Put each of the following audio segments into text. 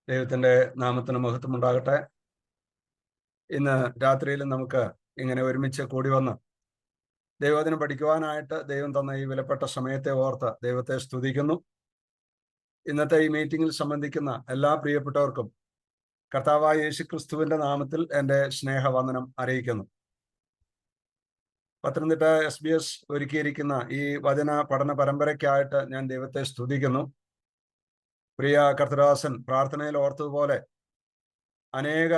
ദൈവത്തിന്റെ നാമത്തിന് മഹത്വം ഉണ്ടാകട്ടെ. ഇന്ന് രാത്രിയിലും നമുക്ക് ഇങ്ങനെ ഒരുമിച്ച് കൂടി വന്ന് ദൈവവചനം പഠിക്കുവാനായിട്ട് ദൈവം തന്ന ഈ വിലപ്പെട്ട സമയത്തെ ഓർത്ത് ദൈവത്തെ സ്തുതിക്കുന്നു. ഇന്നത്തെ ഈ മീറ്റിംഗിൽ സംബന്ധിക്കുന്ന എല്ലാ പ്രിയപ്പെട്ടവർക്കും കർത്താവായ യേശുക്രിസ്തുവിന്റെ നാമത്തിൽ എൻ്റെ സ്നേഹവന്ദനം അറിയിക്കുന്നു. പത്തനംതിട്ട SBS ഒരുക്കിയിരിക്കുന്ന ഈ വചന പഠന പരമ്പരയ്ക്കായിട്ട് ഞാൻ ദൈവത്തെ സ്തുതിക്കുന്നു. പ്രിയ കർത്തദാസൻ പ്രാർത്ഥനയിൽ ഓർത്തതുപോലെ അനേക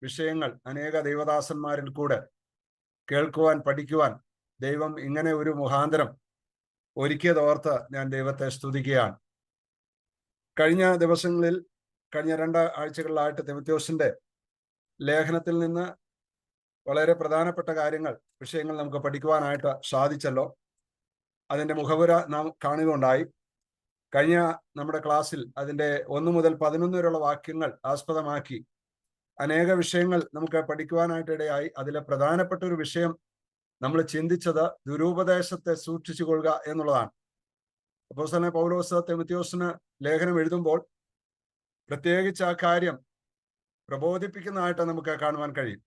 വിഷയങ്ങൾ അനേക ദൈവദാസന്മാരിൽ കൂടെ കേൾക്കുവാൻ പഠിക്കുവാൻ ദൈവം ഇങ്ങനെ ഒരു മുഖാന്തരം ഒരുക്കിയതോർത്ത് ഞാൻ ദൈവത്തെ സ്തുതിക്കുകയാണ്. കഴിഞ്ഞ ദിവസങ്ങളിൽ കഴിഞ്ഞ 2 ആഴ്ചകളിലായിട്ട് തിമോഥെയോസിന്റെ ലേഖനത്തിൽ നിന്ന് വളരെ പ്രധാനപ്പെട്ട വിഷയങ്ങൾ നമുക്ക് പഠിക്കുവാനായിട്ട് സാധിച്ചല്ലോ. അതിൻ്റെ മുഖവുര നാം കാണുകയുണ്ടായി. കഴിഞ്ഞ നമ്മുടെ ക്ലാസ്സിൽ അതിൻ്റെ 1 മുതൽ 11 വരെയുള്ള വാക്യങ്ങൾ ആസ്പദമാക്കി അനേക വിഷയങ്ങൾ നമുക്ക് പഠിക്കുവാനായിട്ട് ഇടയായി. അതിലെ പ്രധാനപ്പെട്ട ഒരു വിഷയം നമ്മൾ ചിന്തിച്ചത് ദുരുപദേശത്തെ സൂക്ഷിച്ചു കൊള്ളുക എന്നുള്ളതാണ്. അപ്പോസ്തലനായ പൗലോസ് തിമോഥെയോസിന് ലേഖനം എഴുതുമ്പോൾ പ്രത്യേകിച്ച് ആ കാര്യം പ്രബോധിപ്പിക്കുന്നതായിട്ട് നമുക്ക് കാണുവാൻ കഴിയും.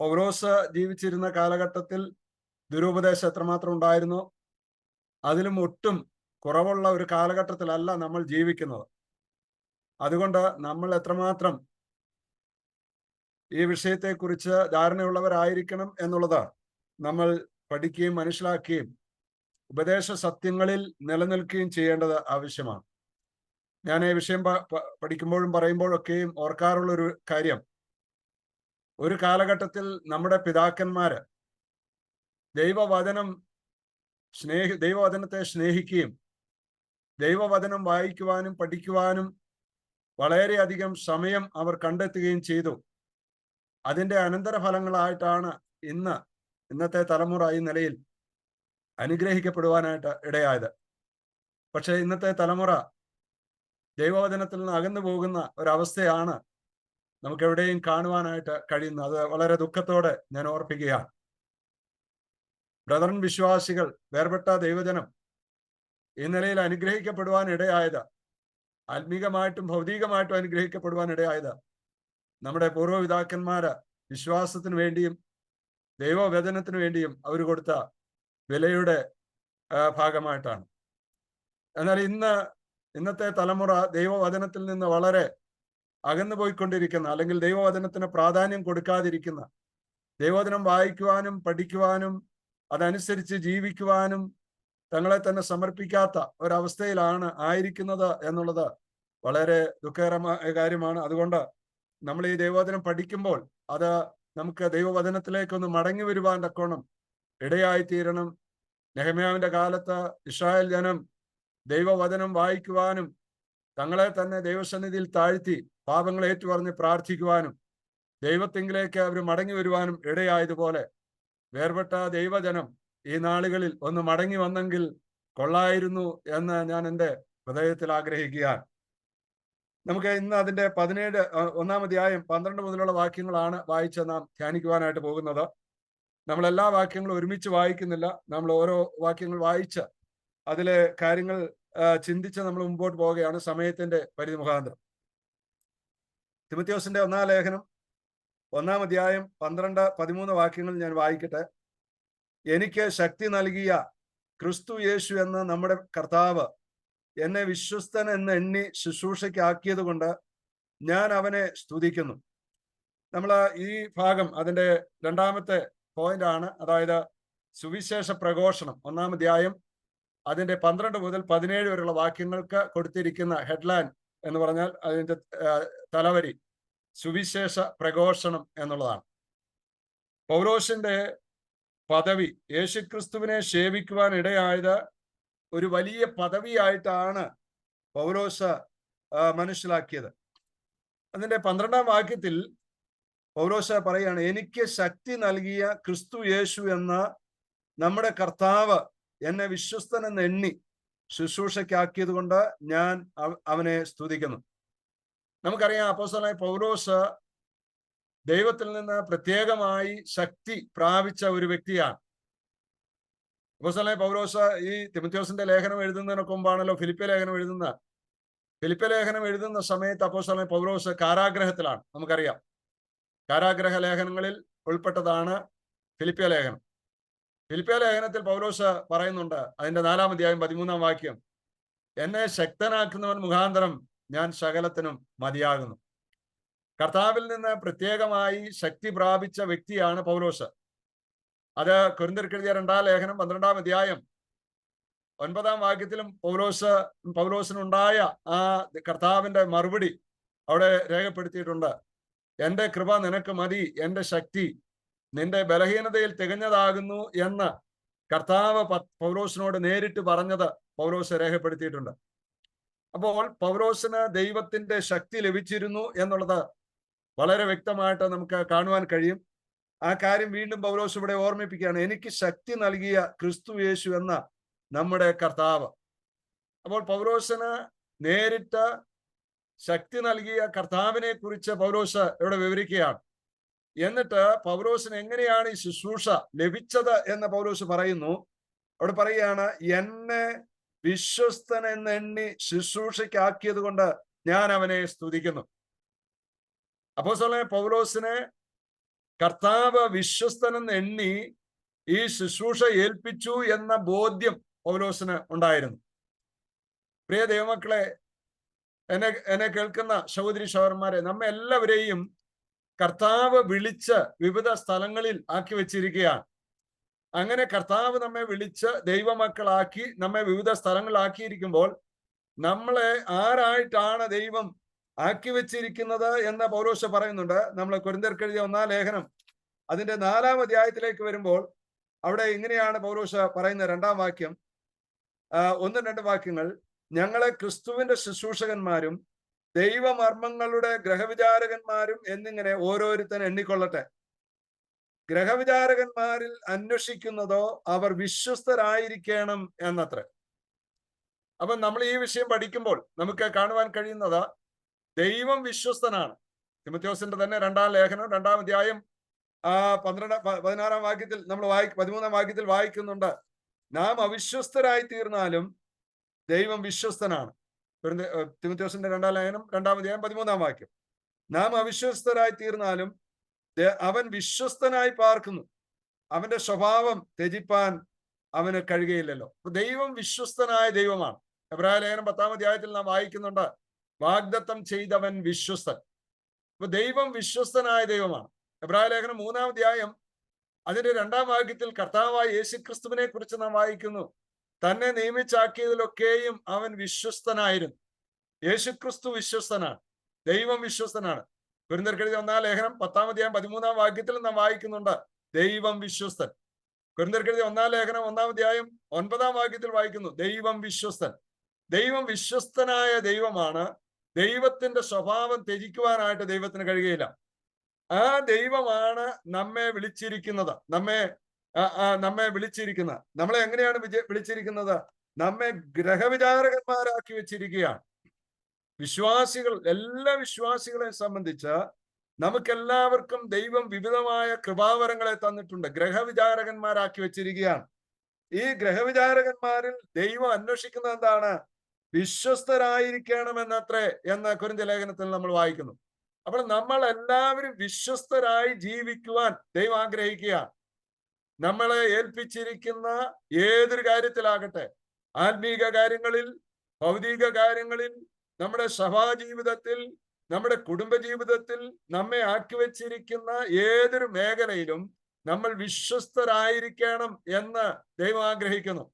പൗലോസ് ജീവിച്ചിരുന്ന കാലഘട്ടത്തിൽ ദുരുപദേശം എത്രമാത്രം ഉണ്ടായിരുന്നോ അതിലും ഒട്ടും കുറവുള്ള ഒരു കാലഘട്ടത്തിലല്ല നമ്മൾ ജീവിക്കുന്നത്. അതുകൊണ്ട് നമ്മൾ എത്രമാത്രം ഈ വിഷയത്തെക്കുറിച്ച് ധാരണയുള്ളവരായിരിക്കണം എന്നുള്ളത് നമ്മൾ പഠിക്കുകയും മനസ്സിലാക്കുകയും ഉപദേശ സത്യങ്ങളിൽ നിലനിൽക്കുകയും ചെയ്യേണ്ടത് ആവശ്യമാണ്. ഞാൻ ഈ വിഷയം പഠിക്കുമ്പോഴും പറയുമ്പോഴൊക്കെയും ഓർക്കാറുള്ളൊരു കാര്യം, ഒരു കാലഘട്ടത്തിൽ നമ്മുടെ പിതാക്കന്മാര് ദൈവവചനത്തെ സ്നേഹിക്കുകയും ദൈവവചനം വായിക്കുവാനും പഠിക്കുവാനും വളരെയധികം സമയം അവർ കണ്ടെത്തുകയും ചെയ്തു. അതിൻ്റെ അനന്തരഫലങ്ങളായിട്ടാണ് ഇന്നത്തെ തലമുറ ഈ നിലയിൽ അനുഗ്രഹിക്കപ്പെടുവാനായിട്ട് ഇടയായത്. പക്ഷേ ഇന്നത്തെ തലമുറ ദൈവവചനത്തിൽ നിന്ന് അകന്നു പോകുന്ന ഒരവസ്ഥയാണ് നമുക്ക് എവിടെയും കാണുവാനായിട്ട് കഴിയുന്നത്. അത് വളരെ ദുഃഖത്തോടെ ഞാൻ ഓർപ്പിക്കുകയാണ്. ബ്രദറൻ വിശ്വാസികൾ, വേർപെട്ട ദൈവജനം ഈ നിലയിൽ അനുഗ്രഹിക്കപ്പെടുവാൻ ഇടയായത്, ആത്മീകമായിട്ടും ഭൗതികമായിട്ടും അനുഗ്രഹിക്കപ്പെടുവാൻ ഇടയായത് നമ്മുടെ പൂർവ്വപിതാക്കന്മാര് വിശ്വാസത്തിന് വേണ്ടിയും ദൈവവചനത്തിന് വേണ്ടിയും അവർ കൊടുത്ത വിലയുടെ ഭാഗമായിട്ടാണ്. എന്നാൽ ഇന്നത്തെ തലമുറ ദൈവവചനത്തിൽ നിന്ന് വളരെ അകന്നു പോയിക്കൊണ്ടിരിക്കുന്ന, അല്ലെങ്കിൽ ദൈവവചനത്തിന് പ്രാധാന്യം കൊടുക്കാതിരിക്കുന്ന, ദൈവവചനം വായിക്കുവാനും പഠിക്കുവാനും അതനുസരിച്ച് ജീവിക്കുവാനും തങ്ങളെ തന്നെ സമർപ്പിക്കാത്ത ഒരവസ്ഥയിലാണ് ആയിരിക്കുന്നത് എന്നുള്ളത് വളരെ ദുഃഖകരമായ കാര്യമാണ്. അതുകൊണ്ട് നമ്മൾ ഈ ദൈവവചനം പഠിക്കുമ്പോൾ അത് നമുക്ക് ദൈവവചനത്തിലേക്കൊന്ന് മടങ്ങി വരുവാൻ തക്കോണം ഇടയായിത്തീരണം. നെഹെമ്യാവിന്റെ കാലത്ത് ഇസ്രായേൽ ജനം ദൈവവചനം വായിക്കുവാനും തങ്ങളെ തന്നെ ദൈവസന്നിധിയിൽ താഴ്ത്തി പാപങ്ങൾ ഏറ്റുപറഞ്ഞ് പ്രാർത്ഥിക്കുവാനും ദൈവത്തിങ്കിലേക്ക് അവർ മടങ്ങി വരുവാനും ഇടയായതുപോലെ വേർപെട്ട ദൈവജനം ഈ നാളുകളിൽ ഒന്ന് മടങ്ങി വന്നെങ്കിൽ കൊള്ളായിരുന്നു എന്ന് ഞാൻ എൻ്റെ ഹൃദയത്തിൽ ആഗ്രഹിക്കുകയാണ്. നമുക്ക് ഇന്ന് അതിൻ്റെ 1 അധ്യായം 12 മുതലുള്ള വാക്യങ്ങളാണ് വായിച്ച് നാം ധ്യാനിക്കുവാനായിട്ട് പോകുന്നത്. നമ്മളെല്ലാ വാക്യങ്ങളും ഒരുമിച്ച് വായിക്കുന്നില്ല. നമ്മൾ ഓരോ വാക്യങ്ങൾ വായിച്ച് അതിലെ കാര്യങ്ങൾ ചിന്തിച്ച് നമ്മൾ മുമ്പോട്ട് പോവുകയാണ് സമയത്തിന്റെ പരിധി മുഖാന്തരം. തിമോഥെയോസിന്റെ 1 ലേഖനം 1 അധ്യായം 12-13 വാക്യങ്ങൾ ഞാൻ വായിക്കട്ടെ. എനിക്ക് ശക്തി നൽകിയ ക്രിസ്തു യേശു എന്ന നമ്മുടെ കർത്താവ് എന്നെ വിശ്വസ്തൻ എന്ന് എണ്ണി ശുശ്രൂഷയ്ക്കാക്കിയത് കൊണ്ട് ഞാൻ അവനെ സ്തുതിക്കുന്നു. നമ്മൾ ഈ ഭാഗം അതിൻ്റെ 2ാമത്തെ പോയിന്റ് ആണ്. അതായത് സുവിശേഷ പ്രഘോഷണം 1 അധ്യായം അതിൻ്റെ 12 മുതൽ 17 വരെയുള്ള വാക്യങ്ങൾക്ക് കൊടുത്തിരിക്കുന്ന ഹെഡ്ലൈൻ എന്ന് പറഞ്ഞാൽ അതിൻ്റെ തലവരി സുവിശേഷ പ്രഘോഷണം എന്നുള്ളതാണ്. പൗലോസിന്റെ പദവി യേശുക്രിസ്തുവിനെ സേവിക്കുവാൻ ഇടയായത് ഒരു വലിയ പദവിയായിട്ടാണ് പൗലോസ് മനസ്സിലാക്കിയത്. അതിൻ്റെ 12ാം വാക്യത്തിൽ പൗലോസ് പറയുകയാണ്, എനിക്ക് ശക്തി നൽകിയ ക്രിസ്തു യേശു എന്ന നമ്മുടെ കർത്താവ് എന്നെ വിശ്വസ്തൻ എന്ന് എണ്ണി ശുശ്രൂഷയ്ക്കാക്കിയത് കൊണ്ട് ഞാൻ അവനെ സ്തുതിക്കുന്നു. നമുക്കറിയാം, അപ്പോസ്തലനായ പൗലോസ് ദൈവത്തിൽ നിന്ന് പ്രത്യേകമായി ശക്തി പ്രാപിച്ച ഒരു വ്യക്തിയാണ്. അപ്പോസ്തലനായ പൗലോസ് ഈ തിമോഥെയോസിന്റെ ലേഖനം എഴുതുന്നതിനൊക്കെ മുമ്പാണല്ലോ ഫിലിപ്പിയ ലേഖനം എഴുതുന്നത്. ഫിലിപ്പിയ ലേഖനം എഴുതുന്ന സമയത്ത് അപ്പോസ്തലൻ പൗലോസ് കാരാഗ്രഹത്തിലാണ്. നമുക്കറിയാം, കാരാഗ്രഹ ലേഖനങ്ങളിൽ ഉൾപ്പെട്ടതാണ് ഫിലിപ്പിയ ലേഖനം. ഫിലിപ്പിയ ലേഖനത്തിൽ പൗലോസ് പറയുന്നുണ്ട്, അതിന്റെ 4-ാം അധ്യായം 13-ാം വാക്യം, എന്നെ ശക്തനാക്കുന്നവൻ മുഖാന്തരം ഞാൻ സകലത്തിനും മതിയാകുന്നു. കർത്താവിൽ നിന്ന് പ്രത്യേകമായി ശക്തി പ്രാപിച്ച വ്യക്തിയാണ് പൗലോസ്. അത് കൊരിന്ത്യർക്ക് എഴുതിയ 2-ാം ലേഖനം 12-ാം അധ്യായം 9-ാം വാക്യത്തിലും പൗലോസിനുണ്ടായ ആ കർത്താവിന്റെ മറുപടി അവിടെ രേഖപ്പെടുത്തിയിട്ടുണ്ട്. എന്റെ കൃപ നിനക്ക് മതി, എന്റെ ശക്തി നിന്റെ ബലഹീനതയിൽ തികഞ്ഞതാകുന്നു എന്ന് കർത്താവ് പൗലോസിനോട് നേരിട്ട് പറഞ്ഞത് പൗലോസ് രേഖപ്പെടുത്തിയിട്ടുണ്ട്. അപ്പോൾ പൗലോസിന് ദൈവത്തിന്റെ ശക്തി ലഭിച്ചിരുന്നു എന്നുള്ളത് വളരെ വ്യക്തമായിട്ട് നമുക്ക് കാണുവാൻ കഴിയും. ആ കാര്യം വീണ്ടും പൗലോസ് ഇവിടെ ഓർമ്മിപ്പിക്കുകയാണ്, എനിക്ക് ശക്തി നൽകിയ ക്രിസ്തു യേശു എന്ന നമ്മുടെ കർത്താവ്. അപ്പോൾ പൗലോസിന് നേരിട്ട് ശക്തി നൽകിയ കർത്താവിനെ കുറിച്ച് പൗലോസ് ഇവിടെ വിവരിക്കുകയാണ്. എന്നിട്ട് പൗലോസിന് എങ്ങനെയാണ് ഈ ശുശ്രൂഷ ലഭിച്ചത് എന്ന് പൗലോസ് പറയുന്നു. അവിടെ പറയുകയാണ്, എന്നെ വിശ്വസ്തൻ എന്നെണ്ണി ശുശ്രൂഷയ്ക്കാക്കിയത് കൊണ്ട് ഞാൻ അവനെ സ്തുതിക്കുന്നു. അപ്പോസ്തലൻ പൗലോസിനെ കർത്താവ് വിശ്വസ്തനെന്ന് എണ്ണി ഈ ശുശ്രൂഷ ഏൽപ്പിച്ചു എന്ന ബോധ്യം പൗലോസിന് ഉണ്ടായിരുന്നു. പ്രിയ ദൈവമക്കളെ, എന്നെ കേൾക്കുന്ന സഹോദരി സഹോദരന്മാരെ, നമ്മെ എല്ലാവരെയും കർത്താവ് വിളിച്ച് വിവിധ സ്ഥലങ്ങളിൽ ആക്കി വെച്ചിരിക്കുകയാണ്. അങ്ങനെ കർത്താവ് നമ്മെ വിളിച്ച് ദൈവമക്കളാക്കി നമ്മെ വിവിധ സ്ഥലങ്ങളിലാക്കിയിരിക്കുമ്പോൾ നമ്മളെ ആരായിട്ടാണ് ദൈവം ആക്കി വെച്ചിരിക്കുന്നത് എന്ന് പൗലോസ് പറയുന്നുണ്ട്. നമ്മൾ കൊരിന്ത്യർക്ക് എഴുതിയ 1-ാം ലേഖനം അതിന്റെ 4-ാം അധ്യായത്തിലേക്ക് വരുമ്പോൾ അവിടെ ഇങ്ങനെയാണ് പൗലോസ് പറയുന്ന 2-ാം വാക്യം, 1-2 വാക്യങ്ങൾ, ഞങ്ങളെ ക്രിസ്തുവിന്റെ ശുശ്രൂഷകന്മാരും ദൈവമർമ്മങ്ങളുടെ ഗ്രഹവിചാരകന്മാരും എന്നിങ്ങനെ ഓരോരുത്തൻ എണ്ണിക്കൊള്ളട്ടെ. ഗ്രഹവിചാരകന്മാരിൽ അന്വേഷിക്കുന്നതോ അവർ വിശ്വസ്തരായിരിക്കണം എന്നത്രേ. അപ്പൊ നമ്മൾ ഈ വിഷയം പഠിക്കുമ്പോൾ നമുക്ക് കാണുവാൻ കഴിയുന്നത് ദൈവം വിശ്വസ്തനാണ്. തിമോഥെയോസിന്റെ തന്നെ 2-ാം ലേഖനം 2-ാം അധ്യായം 16-ാം വാക്യത്തിൽ നമ്മൾ 13-ാം വാക്യത്തിൽ വായിക്കുന്നുണ്ട്, നാം അവിശ്വസ്തരായി തീർന്നാലും ദൈവം വിശ്വസ്തനാണ്. തിമോഥെയോസിന്റെ 2-ാം ലേഖനം 2-ാം അധ്യായം 13-ാം വാക്യം, നാം അവിശ്വസ്തരായി തീർന്നാലും അവൻ വിശ്വസ്തനായി പാർക്കുന്നു, അവന്റെ സ്വഭാവം ത്യജിപ്പാൻ അവന് കഴിയുകയില്ലല്ലോ. ദൈവം വിശ്വസ്തനായ ദൈവമാണ്. എബ്രായ ലേഖനം 10-ാം അധ്യായത്തിൽ നാം വായിക്കുന്നുണ്ട്, വാഗ്ദത്തം ചെയ്തവൻ വിശ്വസ്തൻ. അപ്പൊ ദൈവം വിശ്വസ്തനായ ദൈവമാണ്. എബ്രായ ലേഖനം 3-ാം അധ്യായം അതിന്റെ 2-ാം വാക്യത്തിൽ കർത്താവായ യേശുക്രിസ്തുവിനെ കുറിച്ച് നാം വായിക്കുന്നു, തന്നെ നിയമിച്ചാക്കിയതിലൊക്കെയും അവൻ വിശ്വസ്തനായിരുന്നു. യേശുക്രിസ്തു വിശ്വസ്തനാണ്, ദൈവം വിശ്വസ്തനാണ്. കൊരിന്ത്യർക്ക് എഴുതിയ 1-ാം ലേഖനം 10-ാം അധ്യായം 13-ാം വാക്യത്തിൽ നാം വായിക്കുന്നുണ്ട്, ദൈവം വിശ്വസ്തൻ. കൊരിന്ത്യർക്ക് എഴുതിയ 1-ാം ലേഖനം 1-ാം അധ്യായം 9-ാം വാക്യത്തിൽ വായിക്കുന്നു, ദൈവം വിശ്വസ്തൻ. ദൈവം വിശ്വസ്തനായ ദൈവമാണ്. ദൈവത്തിന്റെ സ്വഭാവം ത്യജിക്കുവാനായിട്ട് ദൈവത്തിന് കഴിയുകയില്ല. ആ ദൈവമാണ് നമ്മെ വിളിച്ചിരിക്കുന്നത്. നമ്മളെ എങ്ങനെയാണ് വിളിച്ചിരിക്കുന്നത്? നമ്മെ ഗ്രഹവിചാരകന്മാരാക്കി വെച്ചിരിക്കുകയാണ്. എല്ലാ വിശ്വാസികളെ സംബന്ധിച്ച് നമുക്കെല്ലാവർക്കും ദൈവം വിവിധമായ കൃപാവരങ്ങളെ തന്നിട്ടുണ്ട്. ഗ്രഹവിചാരകന്മാരാക്കി വെച്ചിരിക്കുകയാണ്. ഈ ഗ്രഹവിചാരകന്മാരിൽ ദൈവം അന്വേഷിക്കുന്നത് എന്താണ്? വിശ്വസ്തരായിരിക്കണമെന്നത്രേ എന്ന് കൊരിന്ത്യ ലേഖനത്തിൽ നമ്മൾ വായിക്കുന്നു. അപ്പോൾ നമ്മൾ എല്ലാവരും വിശ്വസ്തരായി ജീവിക്കുവാൻ ദൈവം ആഗ്രഹിക്കുകയാണ്. നമ്മളെ ഏൽപ്പിച്ചിരിക്കുന്ന ഏതൊരു കാര്യത്തിലാകട്ടെ, ആത്മീക കാര്യങ്ങളിൽ, ഭൗതിക കാര്യങ്ങളിൽ, നമ്മുടെ സഭാജീവിതത്തിൽ, നമ്മുടെ കുടുംബജീവിതത്തിൽ നമ്മെ ആക്കി വെച്ചിരിക്കുന്ന ഏതൊരു മേഖലയിലും നമ്മൾ വിശ്വസ്തരായിരിക്കണം എന്ന് ദൈവം ആഗ്രഹിക്കുന്നു.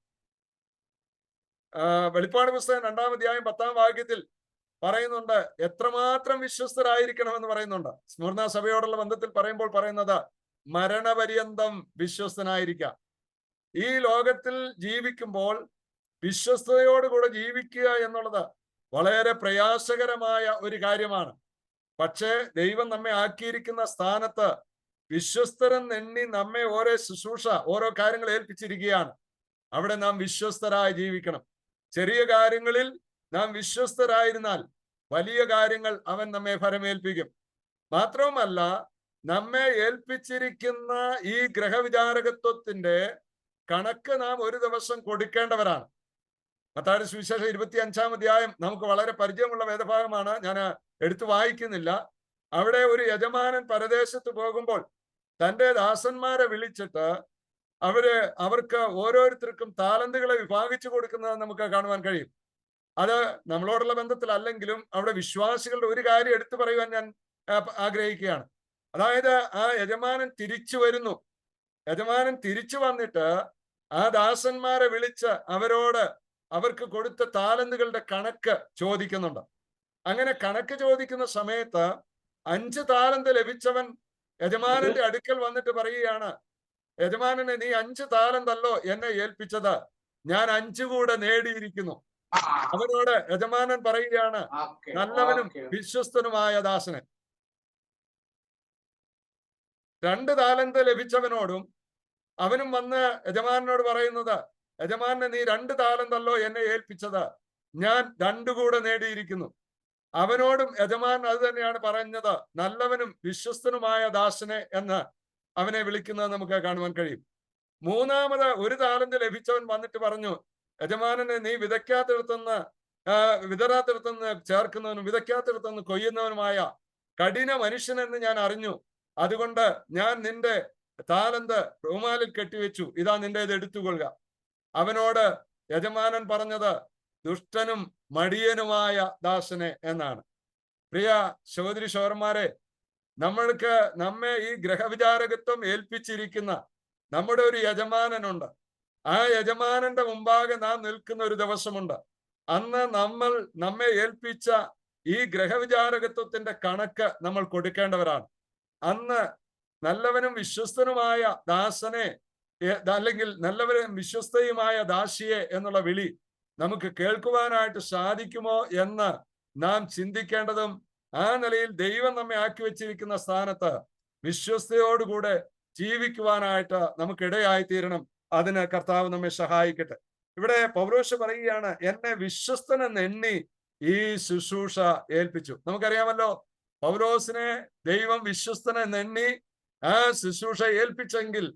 വെളിപ്പാട് പുസ്തകം 2-ാം അധ്യായം 10-ാം വാക്യത്തിൽ പറയുന്നുണ്ട്, എത്രമാത്രം വിശ്വസ്തരായിരിക്കണം എന്ന് പറയുന്നുണ്ട്. സ്മുർന സഭയോടുള്ള ബന്ധത്തിൽ പറയുമ്പോൾ പറയുന്നത്, മരണപര്യന്തം വിശ്വസ്തനായിരിക്കാം. ഈ ലോകത്തിൽ ജീവിക്കുമ്പോൾ വിശ്വസ്തയോടുകൂടെ ജീവിക്കുക എന്നുള്ളത് വളരെ പ്രയാസകരമായ ഒരു കാര്യമാണ്. പക്ഷേ ദൈവം നമ്മെ ആക്കിയിരിക്കുന്ന സ്ഥാനത്ത് വിശ്വസ്തരെന്നെണ്ണി നമ്മെ ഓരോ ശുശ്രൂഷ, ഓരോ കാര്യങ്ങൾ ഏൽപ്പിച്ചിരിക്കുകയാണ്. അവിടെ നാം വിശ്വസ്തരായി ജീവിക്കണം. ചെറിയ കാര്യങ്ങളിൽ നാം വിശ്വസ്തരായിരുന്നാൽ വലിയ കാര്യങ്ങൾ അവൻ നമ്മെ ഫലമേൽപ്പിക്കും. മാത്രവുമല്ല, നമ്മെ ഏൽപ്പിച്ചിരിക്കുന്ന ഈ ഗ്രഹവിചാരകത്വത്തിന്റെ കണക്ക് നാം ഒരു ദിവസം കൊടുക്കേണ്ടവരാണ്. മത്തായിയുടെ സുവിശേഷം 25-ാം അധ്യായം നമുക്ക് വളരെ പരിചയമുള്ള വേദഭാഗമാണ്. ഞാൻ എടുത്തു വായിക്കുന്നില്ല. അവിടെ ഒരു യജമാനൻ പരദേശത്ത് പോകുമ്പോൾ തന്റെ ദാസന്മാരെ വിളിച്ചിട്ട് അവർക്ക് ഓരോരുത്തർക്കും താലന്തുകളെ വിഭാഗിച്ചു കൊടുക്കുന്നത് നമുക്ക് കാണുവാൻ കഴിയും. അത് നമ്മളോടുള്ള ബന്ധത്തിലല്ലെങ്കിലും അവിടെ വിശ്വാസികളുടെ ഒരു കാര്യം എടുത്തു പറയുവാൻ ഞാൻ ആഗ്രഹിക്കുകയാണ്. അതായത് ആ യജമാനൻ തിരിച്ചു വരുന്നു. യജമാനൻ തിരിച്ചു വന്നിട്ട് ആ ദാസന്മാരെ വിളിച്ച് അവർക്ക് കൊടുത്ത താലന്തുകളുടെ കണക്ക് ചോദിക്കുന്നുണ്ട്. അങ്ങനെ കണക്ക് ചോദിക്കുന്ന സമയത്ത് 5 താലന്ത് ലഭിച്ചവൻ യജമാനന്റെ അടുക്കൽ വന്നിട്ട് പറയുകയാണ്, യജമാനനെ, നീ 5 താലന്തല്ലോ എന്നെ ഏൽപ്പിച്ചത്, ഞാൻ 5 കൂടെ നേടിയിരിക്കുന്നു. അവനോട് യജമാനൻ പറയുകയാണ്, നല്ലവനും വിശ്വസ്തനുമായ ദാസന്. 2 താലന്ത് ലഭിച്ചവനോടും അവനും വന്ന് യജമാനനോട് പറയുന്നത്, യജമാനെ, നീ 2 താലന്തല്ലോ എന്നെ ഏൽപ്പിച്ചത്, ഞാൻ 2 കൂടെ നേടിയിരിക്കുന്നു. അവനോടും യജമാനൻ അത് തന്നെയാണ് പറഞ്ഞത്, നല്ലവനും വിശ്വസ്തനുമായ ദാസനെ എന്ന് അവനെ വിളിക്കുന്നത് നമുക്ക് കാണുവാൻ കഴിയും. 3-മത് 1 താലന്ത് ലഭിച്ചവൻ വന്നിട്ട് പറഞ്ഞു, യജമാനനെ, നീ വിതയ്ക്കാത്തിടത്തുനിന്ന് ചേർക്കുന്നവനും വിതയ്ക്കാത്തിടത്തുനിന്ന് കൊയ്യുന്നവനുമായ കഠിന മനുഷ്യനെന്ന് ഞാൻ അറിഞ്ഞു. അതുകൊണ്ട് ഞാൻ നിന്റെ താലന്ത് റൂമാലിൽ കെട്ടിവെച്ചു, ഇതാ നിന്റേത് എടുത്തുകൊള്ളുക. അവനോട് യജമാനൻ പറഞ്ഞത്, ദുഷ്ടനും മടിയനുമായ ദാസനെ എന്നാണ്. പ്രിയ സഹോദരി സഹോദരന്മാരെ, നമ്മെ ഈ ഗ്രഹവിചാരകത്വം ഏൽപ്പിച്ചിരിക്കുന്ന നമ്മുടെ ഒരു യജമാനനുണ്ട്. ആ യജമാനന്റെ മുമ്പാകെ നാം നിൽക്കുന്ന ഒരു ദിവസമുണ്ട്. അന്ന് നമ്മെ ഏൽപ്പിച്ച ഈ ഗ്രഹവിചാരകത്വത്തിന്റെ കണക്ക് നമ്മൾ കൊടുക്കേണ്ടവരാണ്. അന്ന് നല്ലവനും വിശ്വസ്തനുമായ ദാസനെ, അല്ലെങ്കിൽ നല്ലവനും വിശ്വസ്തയുമായ ദാസിയെ എന്നുള്ള വിളി നമുക്ക് കേൾക്കുവാനായിട്ട് സാധിക്കുമോ എന്ന് നാം ചിന്തിക്കേണ്ടതും, ആ നിലയിൽ ദൈവം നമ്മെ ആക്കി വെച്ചിരിക്കുന്ന സ്ഥാനത്ത് വിശ്വസ്തയോടുകൂടെ ജീവിക്കുവാനായിട്ട് നമുക്കിടയായി തീരണം. അതിന് കർത്താവ് നമ്മെ സഹായിക്കട്ടെ. ഇവിടെ പൗലോസ് പറയുകയാണ്, എന്നെ വിശ്വസ്തനെന്ന് എണ്ണി ഈ ശുശ്രൂഷ ഏൽപ്പിച്ചു. നമുക്കറിയാമല്ലോ, പൗലോസിനെ ദൈവം വിശ്വസ്തനെന്ന് എണ്ണി ആ ശുശ്രൂഷ ഏൽപ്പിച്ചെങ്കിൽ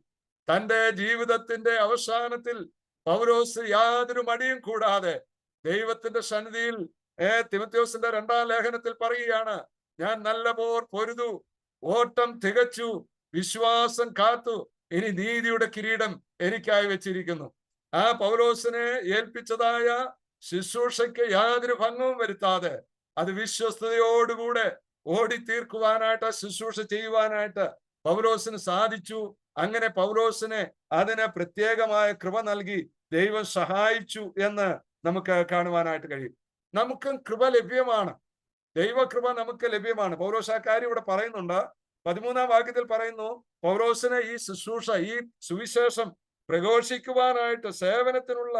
തന്റെ ജീവിതത്തിന്റെ അവസാനത്തിൽ പൗലോസ് യാതൊരു മടിയും കൂടാതെ ദൈവത്തിന്റെ സന്നിധിയിൽ തിമോഥെയോസിന്റെ 2-ാം ലേഖനത്തിൽ പറയുകയാണ്, ഞാൻ നല്ല പോർ പൊരുതു, ഓട്ടം തികച്ചു, വിശ്വാസം കാത്തു, ഇനി നീതിയുടെ കിരീടം എനിക്കായി വെച്ചിരിക്കുന്നു. ആ പൗലോസിനെ ഏൽപ്പിച്ചതായ ശുശ്രൂഷയ്ക്ക് യാതൊരു ഭംഗവും വരുത്താതെ അത് വിശ്വസ്തയോടുകൂടെ ഓടിത്തീർക്കുവാനായിട്ട്, ശുശ്രൂഷ ചെയ്യുവാനായിട്ട് പൗലോസിന് സാധിച്ചു. അങ്ങനെ പൗലോസിനെ അതിന് പ്രത്യേകമായ കൃപ നൽകി ദൈവം സഹായിച്ചു എന്ന് നമുക്ക് കാണുവാനായിട്ട് കഴിയും. നമുക്കും കൃപ ലഭ്യമാണ്, ദൈവകൃപ നമുക്ക് ലഭ്യമാണ്. പൗലോസ് ആ കാര്യം ഇവിടെ പറയുന്നുണ്ട്. 13-ാം വാക്യത്തിൽ പറയുന്നു, പൗലോസിനെ ഈ ശുശ്രൂഷ, ഈ സുവിശേഷം പ്രഘോഷിക്കുവാനായിട്ട് സേവനത്തിനുള്ള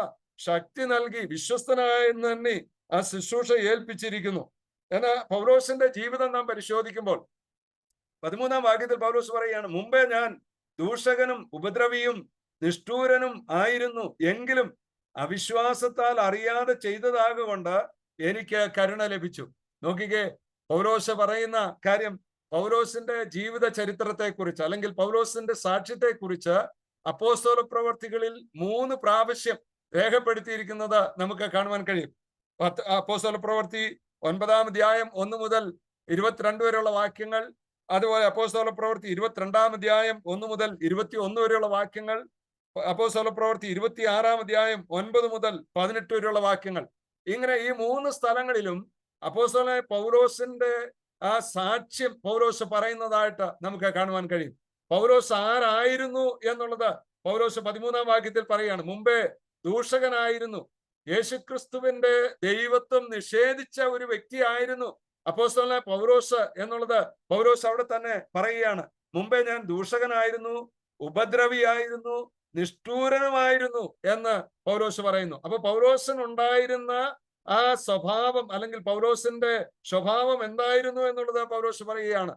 ശക്തി നൽകി വിശ്വസ്തനായെന്ന് തന്നെ ആ ശുശ്രൂഷ ഏൽപ്പിച്ചിരിക്കുന്നു. എന്നാൽ പൗലോസിന്റെ ജീവിതം നാം പരിശോധിക്കുമ്പോൾ 13-ാം വാക്യത്തിൽ പൗലോസ് പറയുകയാണ്, മുമ്പേ ഞാൻ ദൂഷകനും ഉപദ്രവിയും നിഷ്ഠൂരനും ആയിരുന്നു, എങ്കിലും അവിശ്വാസത്താൽ അറിയാതെ ചെയ്തതാകൊണ്ട് എനിക്ക് കരുണ ലഭിച്ചു. നോക്കിക്കേ, പൗലോസ് പറയുന്ന കാര്യം, പൗലോസിന്റെ ജീവിത ചരിത്രത്തെ കുറിച്ച്, അല്ലെങ്കിൽ പൗലോസിന്റെ സാക്ഷ്യത്തെ കുറിച്ച് അപ്പോസ്തല പ്രവർത്തികളിൽ 3 പ്രാവശ്യം രേഖപ്പെടുത്തിയിരിക്കുന്നത് നമുക്ക് കാണുവാൻ കഴിയും. അപ്പോസ്തല പ്രവർത്തി 9-ാം അധ്യായം 1 മുതൽ 22 വരെയുള്ള വാക്യങ്ങൾ, അതുപോലെ അപ്പോസ്തല പ്രവർത്തി 22-ാം അധ്യായം 1 മുതൽ 21 വരെയുള്ള വാക്യങ്ങൾ, അപ്പോസ്തല പ്രവർത്തി 26-ാം അധ്യായം 9 മുതൽ 18 വരെയുള്ള വാക്യങ്ങൾ. ഇങ്ങനെ ഈ 3 സ്ഥലങ്ങളിലും അപ്പോസ്തലനായ പൗലോസിന്റെ ആ സാക്ഷ്യം പൗലോസ് പറയുന്നതായിട്ട് നമുക്ക് കാണുവാൻ കഴിയും. പൗലോസ് ആരായിരുന്നു എന്നുള്ളത് പൗലോസ് 13-ാം വാക്യത്തിൽ പറയുകയാണ്. മുമ്പേ ദൂഷകനായിരുന്നു, യേശുക്രിസ്തുവിന്റെ ദൈവത്വം നിഷേധിച്ച ഒരു വ്യക്തിയായിരുന്നു അപ്പോസ്തലനായ പൗലോസ് എന്നുള്ളത് പൗലോസ് അവിടെ തന്നെ പറയുകയാണ്. മുമ്പേ ഞാൻ ദൂഷകനായിരുന്നു, ഉപദ്രവിയായിരുന്നു, നിഷ്ഠൂരനുമായിരുന്നു എന്ന് പൗലോസ് പറയുന്നു. അപ്പൊ പൗലോസിനുണ്ടായിരുന്ന ആ സ്വഭാവം, അല്ലെങ്കിൽ പൗലോസിന്റെ സ്വഭാവം എന്തായിരുന്നു എന്നുള്ളത് പൗലോസ് പറയുകയാണ്.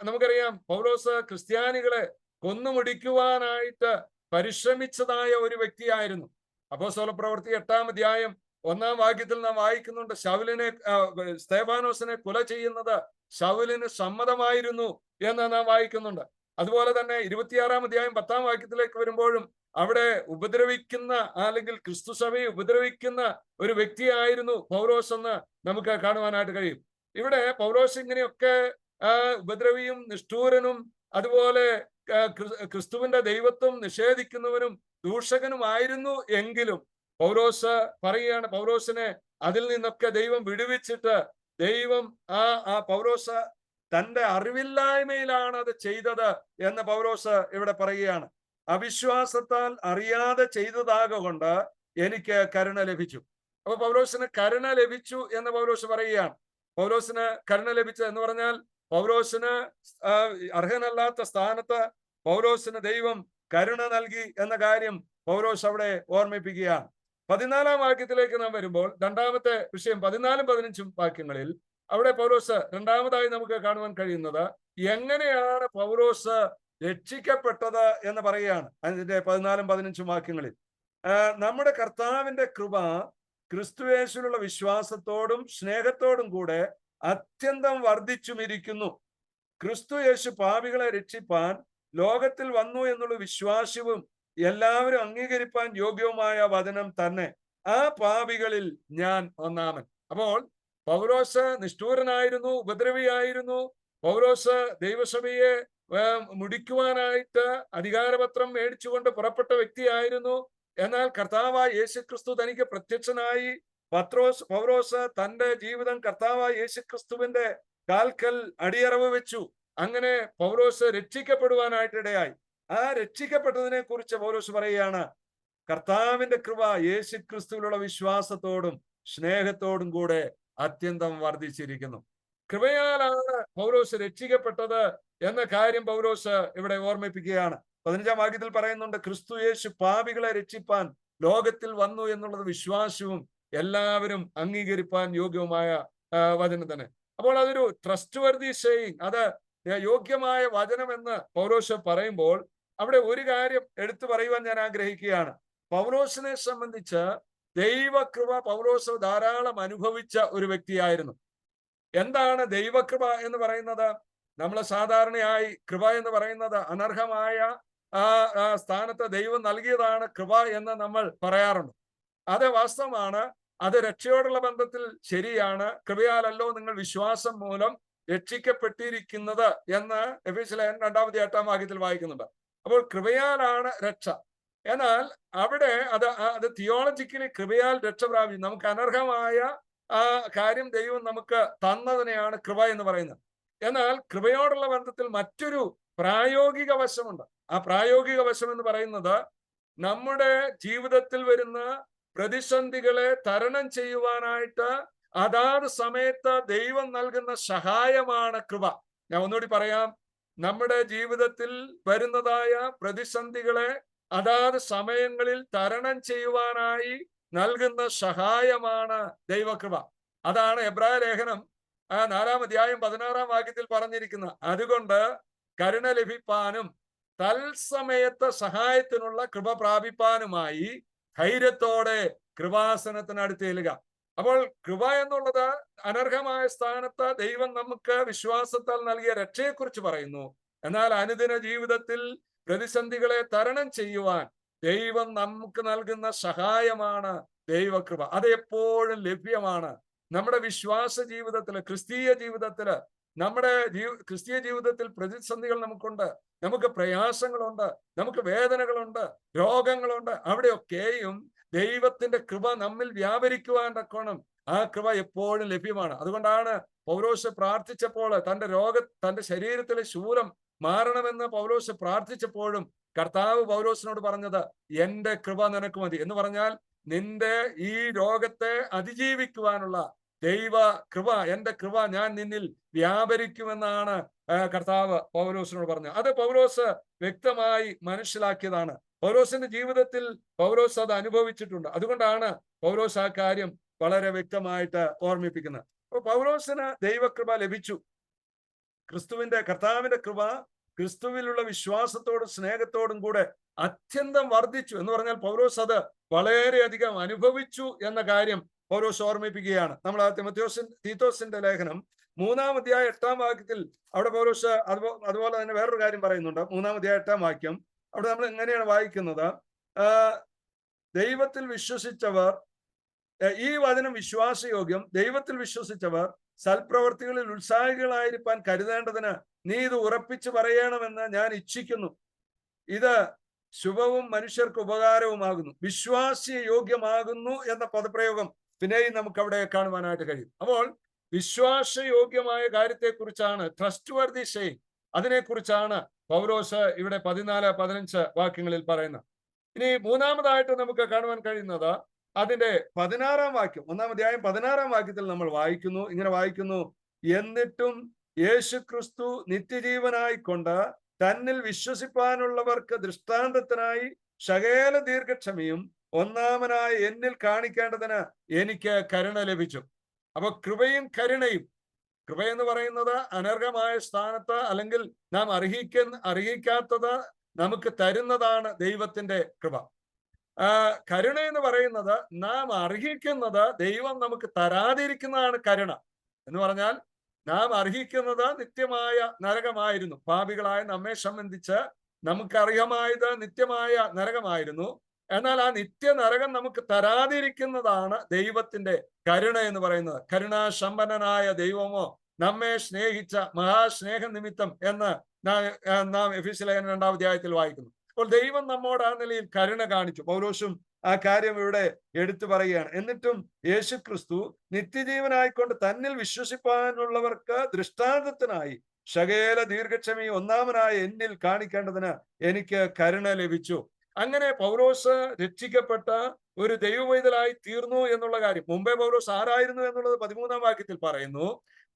നമുക്കറിയാം, പൗലോസ് ക്രിസ്ത്യാനികളെ കൊന്നുമുടിക്കുവാനായിട്ട് പരിശ്രമിച്ചതായ ഒരു വ്യക്തിയായിരുന്നു. അപ്പോസ്തല പ്രവൃത്തി 8-ാം അധ്യായം 1-ാം വാക്യത്തിൽ നാം വായിക്കുന്നുണ്ട്, സ്തെഫാനോസിനെ കൊല ചെയ്യുന്നത് ശൗലിന് സമ്മതമായിരുന്നു എന്ന് നാം വായിക്കുന്നുണ്ട്. അതുപോലെ തന്നെ 26-ാം അധ്യായം 10-ാം വാക്യത്തിലേക്ക് വരുമ്പോഴും അവിടെ ഉപദ്രവിക്കുന്ന അല്ലെങ്കിൽ ക്രിസ്തു സഭയെ ഉപദ്രവിക്കുന്ന ഒരു വ്യക്തിയായിരുന്നു പൗലോസ് എന്ന് നമുക്ക് കാണുവാനായിട്ട് കഴിയും. ഇവിടെ പൗലോസ് ഇങ്ങനെയൊക്കെ ഉപദ്രവിയും നിഷ്ഠൂരനും അതുപോലെ ക്രിസ്തുവിന്റെ ദൈവത്വം നിഷേധിക്കുന്നവനും ദൂഷകനുമായിരുന്നു എങ്കിലും പൗലോസ് പറയുകയാണ്, പൗലോസിനെ അതിൽ നിന്നൊക്കെ ദൈവം വിടുവിച്ചിട്ട് ദൈവം ആ പൗലോസ് തന്റെ അറിവില്ലായ്മയിലാണ് അത് ചെയ്തത് എന്ന് പൗലോസ് ഇവിടെ പറയുകയാണ്. അവിശ്വാസത്താൽ അറിയാതെ ചെയ്തതാകൊണ്ട് എനിക്ക് കരുണ ലഭിച്ചു. അപ്പൊ പൗലോസിന് കരുണ ലഭിച്ചു എന്ന് പൗലോസ് പറയുകയാണ്. പൗലോസിന് കരുണ ലഭിച്ചു എന്ന് പറഞ്ഞാൽ പൗലോസിന് അർഹനല്ലാത്ത സ്ഥാനത്ത് പൗലോസിന് ദൈവം കരുണ നൽകി എന്ന കാര്യം പൗലോസ് അവിടെ ഓർമ്മിപ്പിക്കുകയാണ്. 14-ാം വാക്യത്തിലേക്ക് നാം വരുമ്പോൾ രണ്ടാമത്തെ വിഷയം 14-ഉം 15-ഉം വാക്യങ്ങളിൽ അവിടെ പൗലോസ് രണ്ടാമതായി നമുക്ക് കാണുവാൻ കഴിയുന്നത് എങ്ങനെയാണ് പൗലോസ് രക്ഷിക്കപ്പെട്ടത് എന്ന് പറയുകയാണ്. അതിന്റെ 14-ഉം 15-ഉം വാക്യങ്ങളിൽ നമ്മുടെ കർത്താവിന്റെ കൃപ ക്രിസ്തുയേശുവിലുള്ള വിശ്വാസത്തോടും സ്നേഹത്തോടും കൂടെ അത്യന്തം വർദ്ധിച്ചുമിരിക്കുന്നു. ക്രിസ്തു യേശു പാപികളെ രക്ഷിപ്പാൻ ലോകത്തിൽ വന്നു എന്നുള്ള വിശ്വാസവും എല്ലാവരും അംഗീകരിപ്പാൻ യോഗ്യവുമായ വചനം തന്നെ. ആ പാപികളിൽ ഞാൻ ഒന്നാമൻ. അപ്പോൾ പൗലോസ് നിഷ്ഠൂരനായിരുന്നു, ഉപദ്രവിയായിരുന്നു. പൗലോസ് ദൈവസഭയെ മുടിക്കുവാനായിട്ട് അധികാരപത്രം മേടിച്ചുകൊണ്ട് പുറപ്പെട്ട വ്യക്തിയായിരുന്നു. എന്നാൽ കർത്താവായ യേശുക്രിസ്തു തനിക്ക് പ്രത്യക്ഷനായി പൗലോസ് തന്റെ ജീവിതം കർത്താവായ യേശുക്രിസ്തുവിന്റെ കാൽക്കൽ അടിയറവ് വെച്ചു. അങ്ങനെ പൗലോസ് രക്ഷിക്കപ്പെടുവാനായിട്ടിടയായി. ആ രക്ഷിക്കപ്പെട്ടതിനെ കുറിച്ച് പൗലോസ് പറയുകയാണ്, കർത്താവിന്റെ കൃപ യേശുക്രിസ്തുവിലുള്ള വിശ്വാസത്തോടും സ്നേഹത്തോടും കൂടെ അത്യന്തം വർദ്ധിച്ചിരിക്കുന്നു. കൃപയാലാണ് പൗലോസ് രക്ഷിക്കപ്പെട്ടത് എന്ന കാര്യം പൗലോസ് ഇവിടെ ഓർമ്മിപ്പിക്കുകയാണ്. 15-ാം വാക്യത്തിൽ പറയുന്നുണ്ട്, ക്രിസ്തു യേശു പാപികളെ രക്ഷിപ്പാൻ ലോകത്തിൽ വന്നു എന്നുള്ളത് വിശ്വാസവും എല്ലാവരും അംഗീകരിപ്പാൻ യോഗ്യവുമായ വചനം തന്നെ. അപ്പോൾ അതൊരു ട്രസ്റ്റ് വർതി സേയിങ്, അത് യോഗ്യമായ വചനം എന്ന് പൗലോസ് പറയുമ്പോൾ അവിടെ ഒരു കാര്യം എടുത്തു പറയുവാൻ ഞാൻ ആഗ്രഹിക്കുകയാണ്. പൗലോസിനെ സംബന്ധിച്ച് ദൈവകൃപ പൗലോസ് ധാരാളം അനുഭവിച്ച ഒരു വ്യക്തിയായിരുന്നു. എന്താണ് ദൈവകൃപ എന്ന് പറയുന്നത്? നമ്മൾ സാധാരണയായി കൃപ എന്ന് പറയുന്നത് അനർഹമായ സ്ഥാനത്ത് ദൈവം നൽകിയതാണ് കൃപ എന്ന് നമ്മൾ പറയാറുണ്ട്. അത് വാസ്തവമാണ്. അത് രക്ഷയോടുള്ള ബന്ധത്തിൽ ശരിയാണ്. കൃപയാലല്ലോ നിങ്ങൾ വിശ്വാസം മൂലം രക്ഷിക്കപ്പെട്ടിരിക്കുന്നത് എന്ന് എഫേസ്യർ 2-ാം വാക്യത്തിൽ വായിക്കുന്നുണ്ട്. അപ്പോൾ കൃപയാലാണ് രക്ഷ. എന്നാൽ അവിടെ അത് തിയോളജിക്കലി കൃപയാൽ രക്ഷ പ്രാപിച്ചു. നമുക്ക് അനർഹമായ കാര്യം ദൈവം നമുക്ക് തന്നതിനെയാണ് കൃപ എന്ന് പറയുന്നത്. എന്നാൽ കൃപയോടുള്ള ബന്ധത്തിൽ മറ്റൊരു പ്രായോഗിക വശമുണ്ട്. ആ പ്രായോഗിക വശം എന്ന് പറയുന്നത് നമ്മുടെ ജീവിതത്തിൽ വരുന്ന പ്രതിസന്ധികളെ തരണം ചെയ്യുവാനായിട്ട് അതാത് സമയത്ത് ദൈവം നൽകുന്ന സഹായമാണ് കൃപ. ഞാൻ ഒന്നുകൂടി പറയാം, നമ്മുടെ ജീവിതത്തിൽ വരുന്നതായ പ്രതിസന്ധികളെ അതാത് സമയങ്ങളിൽ തരണം ചെയ്യുവാനായി നൽകുന്ന സഹായമാണ് ദൈവകൃപ. അതാണ് എബ്രായ ലേഖനം 4-ാം അധ്യായം 16-ാം വാക്യത്തിൽ പറഞ്ഞിരിക്കുന്നത്. അതുകൊണ്ട് കരുണ ലഭിപ്പാനും തൽസമയത്ത് സഹായത്തിനുള്ള കൃപ പ്രാപിപ്പാനുമായി ധൈര്യത്തോടെ കൃപാസനത്തിനടുത്ത് ചെല്ലുക. അപ്പോൾ കൃപ എന്നുള്ളത് അനർഹമായ സ്ഥാനത്ത് ദൈവം നമുക്ക് വിശ്വാസത്താൽ നൽകിയ രക്ഷയെക്കുറിച്ച് പറയുന്നു. എന്നാൽ അനുദിന ജീവിതത്തിൽ പ്രതിസന്ധികളെ തരണം ചെയ്യുവാൻ ദൈവം നമുക്ക് നൽകുന്ന സഹായമാണ് ദൈവകൃപ. അത് എപ്പോഴും ലഭ്യമാണ്. നമ്മുടെ വിശ്വാസ ജീവിതത്തില്, ക്രിസ്തീയ ജീവിതത്തില്, നമ്മുടെ ക്രിസ്തീയ ജീവിതത്തിൽ പ്രതിസന്ധികൾ നമുക്കുണ്ട്, നമുക്ക് പ്രയാസങ്ങളുണ്ട്, നമുക്ക് വേദനകളുണ്ട്, രോഗങ്ങളുണ്ട്. അവിടെയൊക്കെയും ദൈവത്തിന്റെ കൃപ നമ്മിൽ വ്യാപരിക്കുവാൻ തക്കോണം ആ കൃപ എപ്പോഴും ലഭ്യമാണ്. അതുകൊണ്ടാണ് പൗലോസ് പ്രാർത്ഥിച്ചപ്പോൾ തന്റെ ശരീരത്തിലെ ശൂലം മാറണമെന്ന് പൗലോസ് പ്രാർത്ഥിച്ചപ്പോഴും കർത്താവ് പൗലോസിനോട് പറഞ്ഞത്, എന്റെ കൃപ നിനക്ക് മതി എന്ന് പറഞ്ഞാൽ നിന്റെ ഈ രോഗത്തെ അതിജീവിക്കുവാനുള്ള ദൈവ കൃപ, എന്റെ കൃപ ഞാൻ നിന്നിൽ വ്യാപരിക്കുമെന്നാണ് കർത്താവ് പൗലോസിനോട് പറഞ്ഞത്. അത് പൗലോസ് വ്യക്തമായി മനസ്സിലാക്കിയതാണ്. പൗലോസിന്റെ ജീവിതത്തിൽ പൗലോസ് അത് അനുഭവിച്ചിട്ടുണ്ട്. അതുകൊണ്ടാണ് പൗലോസ് ആ കാര്യം വളരെ വ്യക്തമായിട്ട് ഓർമ്മിപ്പിക്കുന്നത്. അപ്പൊ പൗലോസിന് ദൈവകൃപ ലഭിച്ചു. കർത്താവിന്റെ കൃപ ക്രിസ്തുവിലുള്ള വിശ്വാസത്തോടും സ്നേഹത്തോടും കൂടെ അത്യന്തം വർദ്ധിച്ചു എന്ന് പറഞ്ഞാൽ പൗലോസ് അത് വളരെയധികം അനുഭവിച്ചു എന്ന കാര്യം പൗലോസ് ഓർമ്മിപ്പിക്കുകയാണ്. നമ്മൾ തീത്തോസിന്റെ ലേഖനം 3-ാം അധ്യായം 8-ാം വാക്യത്തിൽ അവിടെ പൗലോസ് അതുപോലെ തന്നെ വേറൊരു കാര്യം പറയുന്നുണ്ട്. 3-ാം അധ്യായം 8-ാം വാക്യം അവിടെ നമ്മൾ എങ്ങനെയാണ് വായിക്കുന്നത്? ദൈവത്തിൽ വിശ്വസിച്ചവർ, ഈ വചനം വിശ്വാസയോഗ്യം, ദൈവത്തിൽ വിശ്വസിച്ചവർ സൽപ്രവർത്തികളിൽ ഉത്സാഹികളായിരിക്കാൻ കരുതേണ്ടതിന് നീ ഇത് ഉറപ്പിച്ചു പറയണമെന്ന് ഞാൻ ഇച്ഛിക്കുന്നു. ഇത് ശുഭവും മനുഷ്യർക്ക് ഉപകാരവുമാകുന്നു. വിശ്വാസയോഗ്യമാകുന്നു എന്ന പദപ്രയോഗം പിന്നെയും നമുക്ക് അവിടെ കാണുവാനായിട്ട് കഴിയും. അപ്പോൾ വിശ്വാസയോഗ്യമായ കാര്യത്തെക്കുറിച്ചാണ്, ട്രസ്റ്റ് വർത്തി സെയിങ്, അതിനെക്കുറിച്ചാണ് പൗലോസ് ഇവിടെ 14-15 വാക്യങ്ങളിൽ പറയുന്നത്. ഇനി മൂന്നാമതായിട്ട് നമുക്ക് കാണുവാൻ കഴിയുന്നത് അതിന്റെ 16-ാം വാക്യം, 1-ാം അധ്യായം 16-ാം വാക്യത്തിൽ നമ്മൾ വായിക്കുന്നു, ഇങ്ങനെ വായിക്കുന്നു: എന്നിട്ടും യേശുക്രിസ്തു നിത്യജീവനായിക്കൊണ്ട് തന്നിൽ വിശ്വസിപ്പാനുള്ളവർക്ക് ദൃഷ്ടാന്തത്തിനായി സകല ദീർഘക്ഷമയും ഒന്നാമനായി എന്നിൽ കാണിക്കേണ്ടതിന് എനിക്ക് കരുണ ലഭിച്ചു. അപ്പൊ കൃപയും കരുണയും, കൃപ എന്ന് പറയുന്നത് അനർഹമായ സ്ഥാനത്ത് അല്ലെങ്കിൽ നാം അർഹിക്കാത്തത് നമുക്ക് തരുന്നതാണ് ദൈവത്തിന്റെ കൃപ. കരുണ എന്ന് പറയുന്നത് നാം അർഹിക്കുന്നത് ദൈവം നമുക്ക് തരാതിരിക്കുന്നതാണ് കരുണ. എന്ന് പറഞ്ഞാൽ നാം അർഹിക്കുന്നത് നിത്യമായ നരകമായിരുന്നു. പാപികളായ നമ്മെ സംബന്ധിച്ച് നമുക്ക് അർഹമായത് നിത്യമായ നരകമായിരുന്നു. എന്നാൽ ആ നിത്യ നരകം നമുക്ക് തരാതിരിക്കുന്നതാണ് ദൈവത്തിന്റെ കരുണ എന്ന് പറയുന്നത്. കരുണാസമ്പന്നനായ ദൈവമോ നമ്മെ സ്നേഹിച്ച മഹാസ്നേഹ നിമിത്തം എന്ന് നാം എഫെസ്യ ലേഖനം 2-ാം അധ്യായത്തിൽ വായിക്കുന്നു. അപ്പോൾ ദൈവം നമ്മോട് ആ നിലയിൽ കരുണ കാണിച്ചു. പൗലോസും ആ കാര്യം ഇവിടെ എടുത്തു പറയുകയാണ്. എന്നിട്ടും യേശുക്രിസ്തു നിത്യജീവനായിക്കൊണ്ട് തന്നിൽ വിശ്വസിപ്പാനുള്ളവർക്ക് ദൃഷ്ടാന്തത്തിനായി സകല ദീർഘക്ഷമയും ഒന്നാമനായി എന്നിൽ കാണിക്കേണ്ടതിന് എനിക്ക് കരുണ ലഭിച്ചു. അങ്ങനെ പൗലോസ് രക്ഷിക്കപ്പെട്ട ഒരു ദൈവവൈതലായി തീർന്നു എന്നുള്ള കാര്യം. മുമ്പേ പൗലോസ് ആരായിരുന്നു എന്നുള്ളത് 13-ാം വാക്യത്തിൽ പറയുന്നു.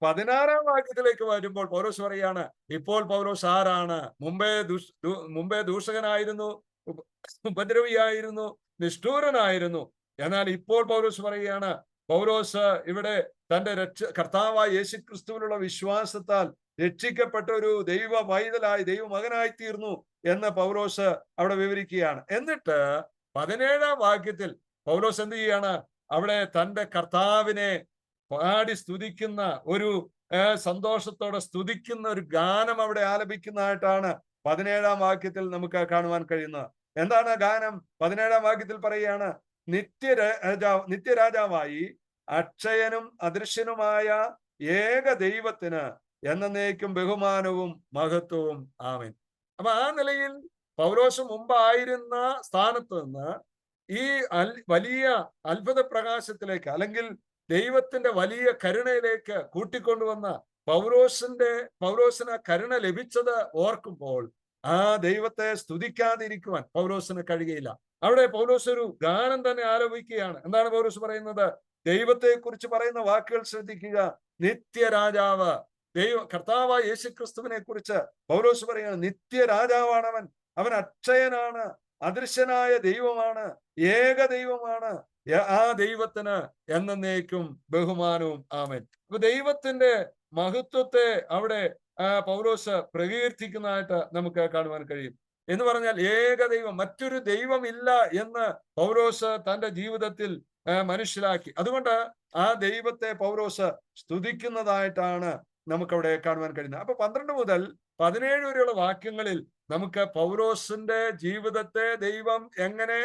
16-ാം വാക്യത്തിലേക്ക് വരുമ്പോൾ പൗലോസ് പറയാണ്, ഇപ്പോൾ പൗലോസ് ആരാണ്? മുമ്പേ ദൂഷകനായിരുന്നു, ഉപദ്രവിയായിരുന്നു, നിഷ്ഠൂരനായിരുന്നു. എന്നാൽ ഇപ്പോൾ പൗലോസ് പറയുകയാണ്, പൗലോസ് ഇവിടെ തന്റെ കർത്താവായ യേശുക്രിസ്തുവിലുള്ള വിശ്വാസത്താൽ രക്ഷിക്കപ്പെട്ട ഒരു ദൈവ പൈതലായി, ദൈവമകനായി തീർന്നു എന്ന് പൗലോസ് അവിടെ വിവരിക്കുകയാണ്. എന്നിട്ട് 17-ാം വാക്യത്തിൽ പൗലോസ് എന്ത് ചെയ്യാണ്? അവിടെ തന്റെ കർത്താവിനെ പാടി സ്തുതിക്കുന്ന ഒരു സന്തോഷത്തോടെ സ്തുതിക്കുന്ന ഒരു ഗാനം അവിടെ ആലപിക്കുന്നതായിട്ടാണ് 17-ാം വാക്യത്തിൽ നമുക്ക് കാണുവാൻ കഴിയുന്നത്. എന്താണ് ഗാനം? 17-ാം വാക്യത്തിൽ പറയുകയാണ്, നിത്യരാജാവായി അക്ഷയനും അദൃശ്യനുമായ ഏക ദൈവത്തിന് എന്നേക്കും ബഹുമാനവും മഹത്വവും ആമേൻ. അപ്പൊ ആ നിലയിൽ പൗലോസ് മുമ്പായിരുന്ന സ്ഥാനത്ത് നിന്ന് ഈ വലിയ അത്ഭുത പ്രകാശത്തിലേക്ക്, അല്ലെങ്കിൽ ദൈവത്തിന്റെ വലിയ കരുണയിലേക്ക് കൂട്ടിക്കൊണ്ടുവന്ന പൗലോസിന് കരുണ ലഭിച്ചത് ഓർക്കുമ്പോൾ ആ ദൈവത്തെ സ്തുതിക്കാതിരിക്കുവാൻ പൗലോസിന് കഴിയുകയില്ല. അവിടെ പൗലോസ് ഒരു ഗാനം തന്നെ ആലപിക്കുകയാണ്. എന്താണ് പൗലോസ് പറയുന്നത്? ദൈവത്തെ കുറിച്ച് പറയുന്ന വാക്കുകൾ ശ്രദ്ധിക്കുക. നിത്യരാജാവ്, കർത്താവായ യേശുക്രിസ്തുവിനെ കുറിച്ച് പൗലോസ് പറയുകയാണ്, നിത്യരാജാവാണ് അവൻ. അവൻ അക്ഷയനാണ്, അദൃശ്യനായ ദൈവമാണ്, ഏക ദൈവമാണ്. ആ ദൈവത്തിന് എന്നേക്കും ബഹുമാനവും ആമേൻ. അപ്പൊ ദൈവത്തിന്റെ മഹത്വത്തെ അവിടെ പൗലോസ് പ്രകീർത്തിക്കുന്നതായിട്ട് നമുക്ക് കാണുവാൻ കഴിയും. എന്ന് പറഞ്ഞാൽ ഏക ദൈവം, മറ്റൊരു ദൈവമില്ല എന്ന് പൗലോസ് തന്റെ ജീവിതത്തിൽ മനസ്സിലാക്കി. അതുകൊണ്ട് ആ ദൈവത്തെ പൗലോസ് സ്തുതിക്കുന്നതായിട്ടാണ് നമുക്കവിടെ കാണുവാൻ കഴിയുന്നത്. അപ്പൊ 12 മുതൽ 17 വരെയുള്ള വാക്യങ്ങളിൽ നമുക്ക് പൗലോസിന്റെ ജീവിതത്തെ ദൈവം എങ്ങനെ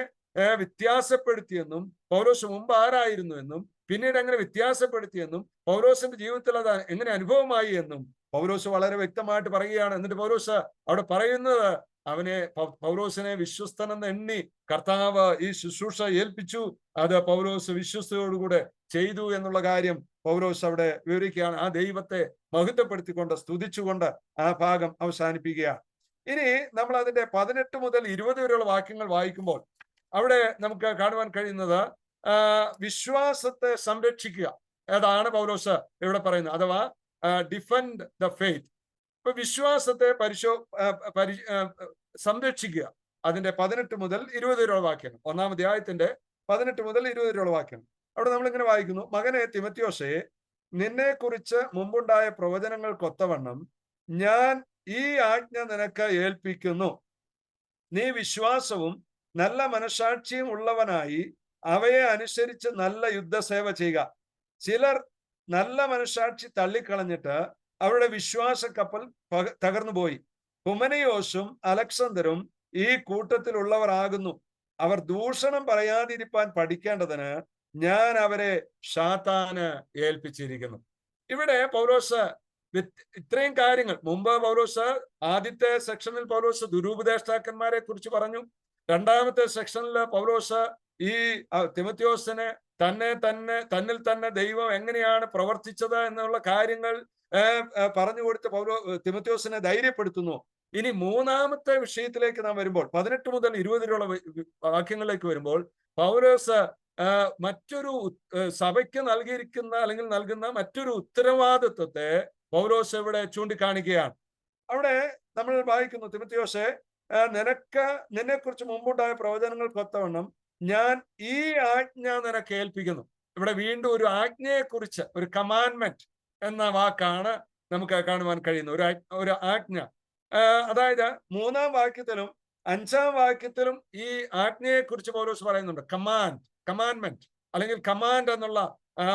വ്യത്യാസപ്പെടുത്തിയെന്നും, പൗലോസ് മുമ്പ് ആരായിരുന്നു എന്നും പിന്നീട് എങ്ങനെ വ്യത്യാസപ്പെടുത്തിയെന്നും, പൗലോസിന്റെ ജീവിതത്തിൽ അത് എങ്ങനെ അനുഭവമായി എന്നും പൗലോസ് വളരെ വ്യക്തമായിട്ട് പറയുകയാണ്. എന്നിട്ട് പൗലോസ് അവിടെ പറയുന്നത്, പൗലോസിനെ വിശ്വസ്തനെന്ന് എണ്ണി കർത്താവ് ഈ ശുശ്രൂഷ ഏൽപ്പിച്ചു, അത് പൗലോസ് വിശ്വസ്തയോടുകൂടെ ചെയ്തു എന്നുള്ള കാര്യം പൗലോസ് അവിടെ വിവരിക്കുകയാണ്. ആ ദൈവത്തെ മഹത്വപ്പെടുത്തിക്കൊണ്ട് സ്തുതിച്ചുകൊണ്ട് ആ ഭാഗം അവസാനിപ്പിക്കുകയാണ്. ഇനി നമ്മൾ അതിന്റെ 18 മുതൽ 20 വരെയുള്ള വാക്യങ്ങൾ വായിക്കുമ്പോൾ അവിടെ നമുക്ക് കാണുവാൻ കഴിയുന്നത് വിശ്വാസത്തെ സംരക്ഷിക്കുക. അതാണ് പൗലോസ് ഇവിടെ പറയുന്നത്, അഥവാ ഡിഫെൻഡ് ദ ഫെയ്ത്ത്. ഇപ്പൊ വിശ്വാസത്തെ സംരക്ഷിക്കുക. അതിന്റെ 18 മുതൽ 20 വരെയുള്ള വാക്യങ്ങൾ, 1-ാം അധ്യായത്തിന്റെ 18 മുതൽ 20 വരെയുള്ള വാക്യങ്ങൾ. അവിടെ നമ്മൾ ഇങ്ങനെ വായിക്കുന്നു: മകനെ തിമോഥെയോസേ, നിന്നെ കുറിച്ച് മുമ്പുണ്ടായ പ്രവചനങ്ങൾക്കൊത്തവണ്ണം ഞാൻ ഈ ആജ്ഞ നിനക്ക് ഏൽപ്പിക്കുന്നു. നീ വിശ്വാസവും നല്ല മനസാക്ഷിയും ഉള്ളവനായി അവയെ അനുസരിച്ച് നല്ല യുദ്ധസേവ ചെയ്യുക. ചിലർ നല്ല മനസാക്ഷി തള്ളിക്കളഞ്ഞിട്ട് അവരുടെ വിശ്വാസ കപ്പൽ തകർന്നു പോയി. ഹുമനയോസും അലക്സണ്ടറും ഈ കൂട്ടത്തിലുള്ളവരാകുന്നു. അവർ ദൂഷണം പറയാതിരിപ്പാൻ പഠിക്കേണ്ടതിന് ഞാൻ അവരെ സാത്താന് ഏൽപ്പിച്ചിരിക്കുന്നു. ഇവിടെ പൗലോസ് ഇത്രയും കാര്യങ്ങൾ മുമ്പ് പൗലോസ് ആദ്യത്തെ സെക്ഷനിൽ പൗലോസ് ദുരുപദേഷ്ടാക്കന്മാരെ കുറിച്ച് പറഞ്ഞു. രണ്ടാമത്തെ സെക്ഷനിൽ പൗലോസ് ഈ തിമോഥെയോസിനെ തന്നിൽ തന്നെ ദൈവം എങ്ങനെയാണ് പ്രവർത്തിച്ചത് എന്നുള്ള കാര്യങ്ങൾ പറഞ്ഞു കൊടുത്ത് തിമോഥെയോസിനെ ധൈര്യപ്പെടുത്തുന്നു. ഇനി മൂന്നാമത്തെ വിഷയത്തിലേക്ക് നാം വരുമ്പോൾ 18 മുതൽ 20 വരെയുള്ള വാക്യങ്ങളിലേക്ക് വരുമ്പോൾ പൗലോസ് മറ്റൊരു സഭയ്ക്ക് നൽകിയിരിക്കുന്ന അല്ലെങ്കിൽ നൽകുന്ന മറ്റൊരു ഉത്തരവാദിത്വത്തെ പൗലോസ് ഇവിടെ ചൂണ്ടിക്കാണിക്കുകയാണ്. അവിടെ നമ്മൾ വായിക്കുന്നു, തിമോഥെയോസേ, നിന്നെ കുറിച്ച് മുമ്പുണ്ടായ പ്രവചനങ്ങൾക്കൊത്തവണ്ണം ഞാൻ ഈ ആജ്ഞ നിനക്ക് ഏൽപ്പിക്കുന്നു. ഇവിടെ വീണ്ടും ഒരു ആജ്ഞയെ കുറിച്ച്, ഒരു കമാൻഡ്മെന്റ് എന്ന വാക്കാണ് നമുക്ക് കാണുവാൻ കഴിയുന്നത്. ഒരു ആജ്ഞ. അതായത് 3-ാം വാക്യത്തിലും 5-ാം വാക്യത്തിലും ഈ ആജ്ഞയെ കുറിച്ച് പൗലോസ് പറയുന്നുണ്ട്. കമാൻഡ്മെന്റ് അല്ലെങ്കിൽ കമാൻഡ് എന്നുള്ള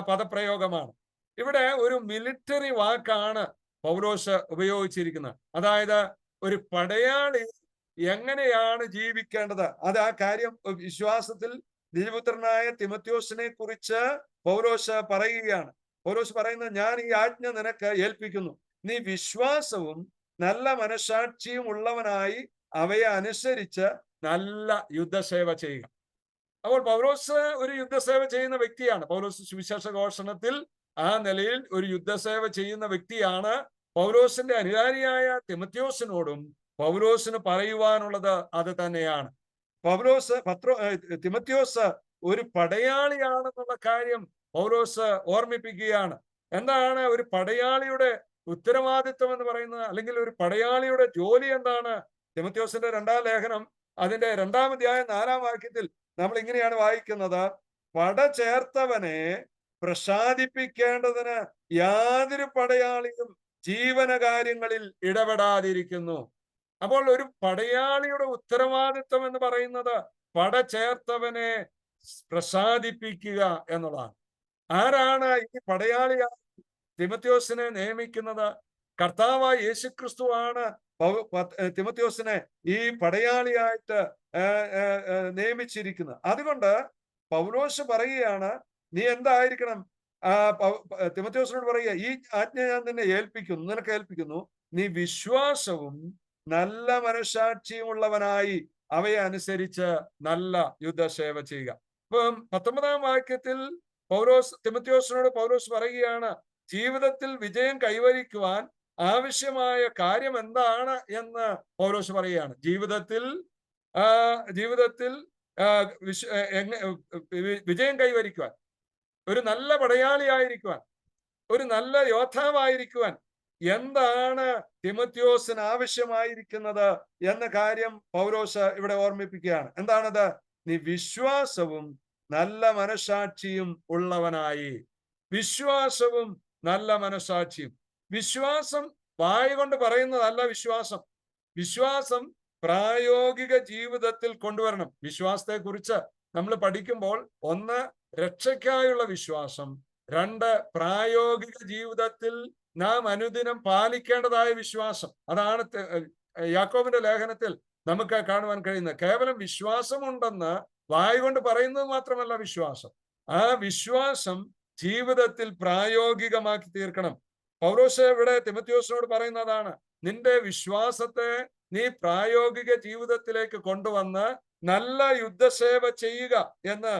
പദപ്രയോഗമാണ്. ഇവിടെ ഒരു മിലിറ്ററി വാക്കാണ് പൗലോസ് ഉപയോഗിച്ചിരിക്കുന്നത്. അതായത് ഒരു പടയാളി എങ്ങനെയാണ് ജീവിക്കേണ്ടത്, അത് ആ കാര്യം വിശ്വാസത്തിൽ ദൈവപുത്രനായ തിമോഥെയോസിനെ കുറിച്ച് പൗലോസ് പറയുകയാണ്. പൗലോസ് പറയുന്നത്, ഞാൻ ഈ ആജ്ഞ നിനക്ക് ഏൽപ്പിക്കുന്നു, നീ വിശ്വാസവും നല്ല മനസാക്ഷിയും ഉള്ളവനായി അവയെ അനുസരിച്ച് നല്ല യുദ്ധസേവ ചെയ്യുക. അപ്പോൾ പൗലോസ് ഒരു യുദ്ധസേവ ചെയ്യുന്ന വ്യക്തിയാണ്. പൗലോസ് സുവിശേഷ ഘോഷണത്തിൽ ആ നിലയിൽ ഒരു യുദ്ധസേവ ചെയ്യുന്ന വ്യക്തിയാണ്. പൗലോസിന്റെ അനുയായിയായ തിമോഥെയോസിനോടും പൗലോസിന് പറയുവാനുള്ളത് അത് തന്നെയാണ്. തിമോഥെയോസ് ഒരു പടയാളിയാണെന്നുള്ള കാര്യം പൗലോസ് ഓർമ്മിപ്പിക്കുകയാണ്. എന്താണ് ഒരു പടയാളിയുടെ ഉത്തരവാദിത്വം എന്ന് പറയുന്നത്, അല്ലെങ്കിൽ ഒരു പടയാളിയുടെ ജോലി എന്താണ്? തിമോഥെയോസിന്റെ 2-ാം ലേഖനം അതിന്റെ 2-ാം അധ്യായം 4-ാം വാക്യത്തിൽ നമ്മൾ ഇങ്ങനെയാണ് വായിക്കുന്നത്, പട ചേർത്തവനെ പ്രസാദിപ്പിക്കേണ്ടതിന് യാതൊരു പടയാളിയും ജീവനകാര്യങ്ങളിൽ ഇടപെടാതിരിക്കുന്നു. അപ്പോൾ ഒരു പടയാളിയുടെ ഉത്തരവാദിത്വം എന്ന് പറയുന്നത് പട ചേർത്തവനെ പ്രസാദിപ്പിക്കുക എന്നുള്ളതാണ്. ആരാണ് ഈ പടയാളിയായി തിമോഥെയോസിനെ നിയമിക്കുന്നത്? കർത്താവായ യേശുക്രിസ്തുവാണ് തിമോഥെയോസിനെ ഈ പടയാളിയായിട്ട് നിയമിച്ചിരിക്കുന്നത്. അതുകൊണ്ട് പൗലോസ് പറയുകയാണ്, നീ എന്തായിരിക്കണം? തിമോഥെയോസിനോട് പറയുക, ഈ ആജ്ഞ ഞാൻ നിനക്ക് ഏൽപ്പിക്കുന്നു, നീ വിശ്വാസവും നല്ല മനസാക്ഷിയും ഉള്ളവനായി അവയെ അനുസരിച്ച് നല്ല യുദ്ധസേവ ചെയ്യുക. ഇപ്പം 19-ാം വാക്യത്തിൽ തിമോഥെയോസിനോട് പൗലോസ് പറയുകയാണ്, ജീവിതത്തിൽ വിജയം കൈവരിക്കുവാൻ ആവശ്യമായ കാര്യം എന്താണ് എന്ന് പൗലോസ് പറയുകയാണ്. ജീവിതത്തിൽ വിജയം കൈവരിക്കുവാൻ, ഒരു നല്ല പടയാളിയായിരിക്കുവാൻ, ഒരു നല്ല യോദ്ധാവായിരിക്കുവാൻ എന്താണ് തിമോഥെയോസിന് ആവശ്യമായിരിക്കുന്നത് എന്ന കാര്യം പൗലോസ് ഇവിടെ ഓർമ്മിപ്പിക്കുകയാണ്. എന്താണത്? നീ വിശ്വാസവും നല്ല മനസാക്ഷിയും ഉള്ളവനായി. വിശ്വാസവും നല്ല മനസാക്ഷിയും. വിശ്വാസം വായ കൊണ്ട് പറയുന്നതല്ല വിശ്വാസം. വിശ്വാസം പ്രായോഗിക ജീവിതത്തിൽ കൊണ്ടുവരണം. വിശ്വാസത്തെ കുറിച്ച് നമ്മൾ പഠിക്കുമ്പോൾ 1 രക്ഷയ്ക്കായുള്ള വിശ്വാസം, 2 പ്രായോഗിക ജീവിതത്തിൽ നാം അനുദിനം പാലിക്കേണ്ടതായ വിശ്വാസം. അതാണ് യാക്കോബിന്റെ ലേഖനത്തിൽ നമുക്ക് കാണുവാൻ കഴിയുന്നത്. കേവലം വിശ്വാസമുണ്ടെന്ന് വായ കൊണ്ട് പറയുന്നത് മാത്രമല്ല വിശ്വാസം. ആ വിശ്വാസം ജീവിതത്തിൽ പ്രായോഗികമാക്കി തീർക്കണം. പൗലോസ് ഇവിടെ തിമോഥെയോസിനോട് പറയുന്നതാണ്, നിന്റെ വിശ്വാസത്തെ നീ പ്രായോഗിക ജീവിതത്തിലേക്ക് കൊണ്ടുവന്ന് നല്ല യുദ്ധസേവ ചെയ്യുക എന്ന്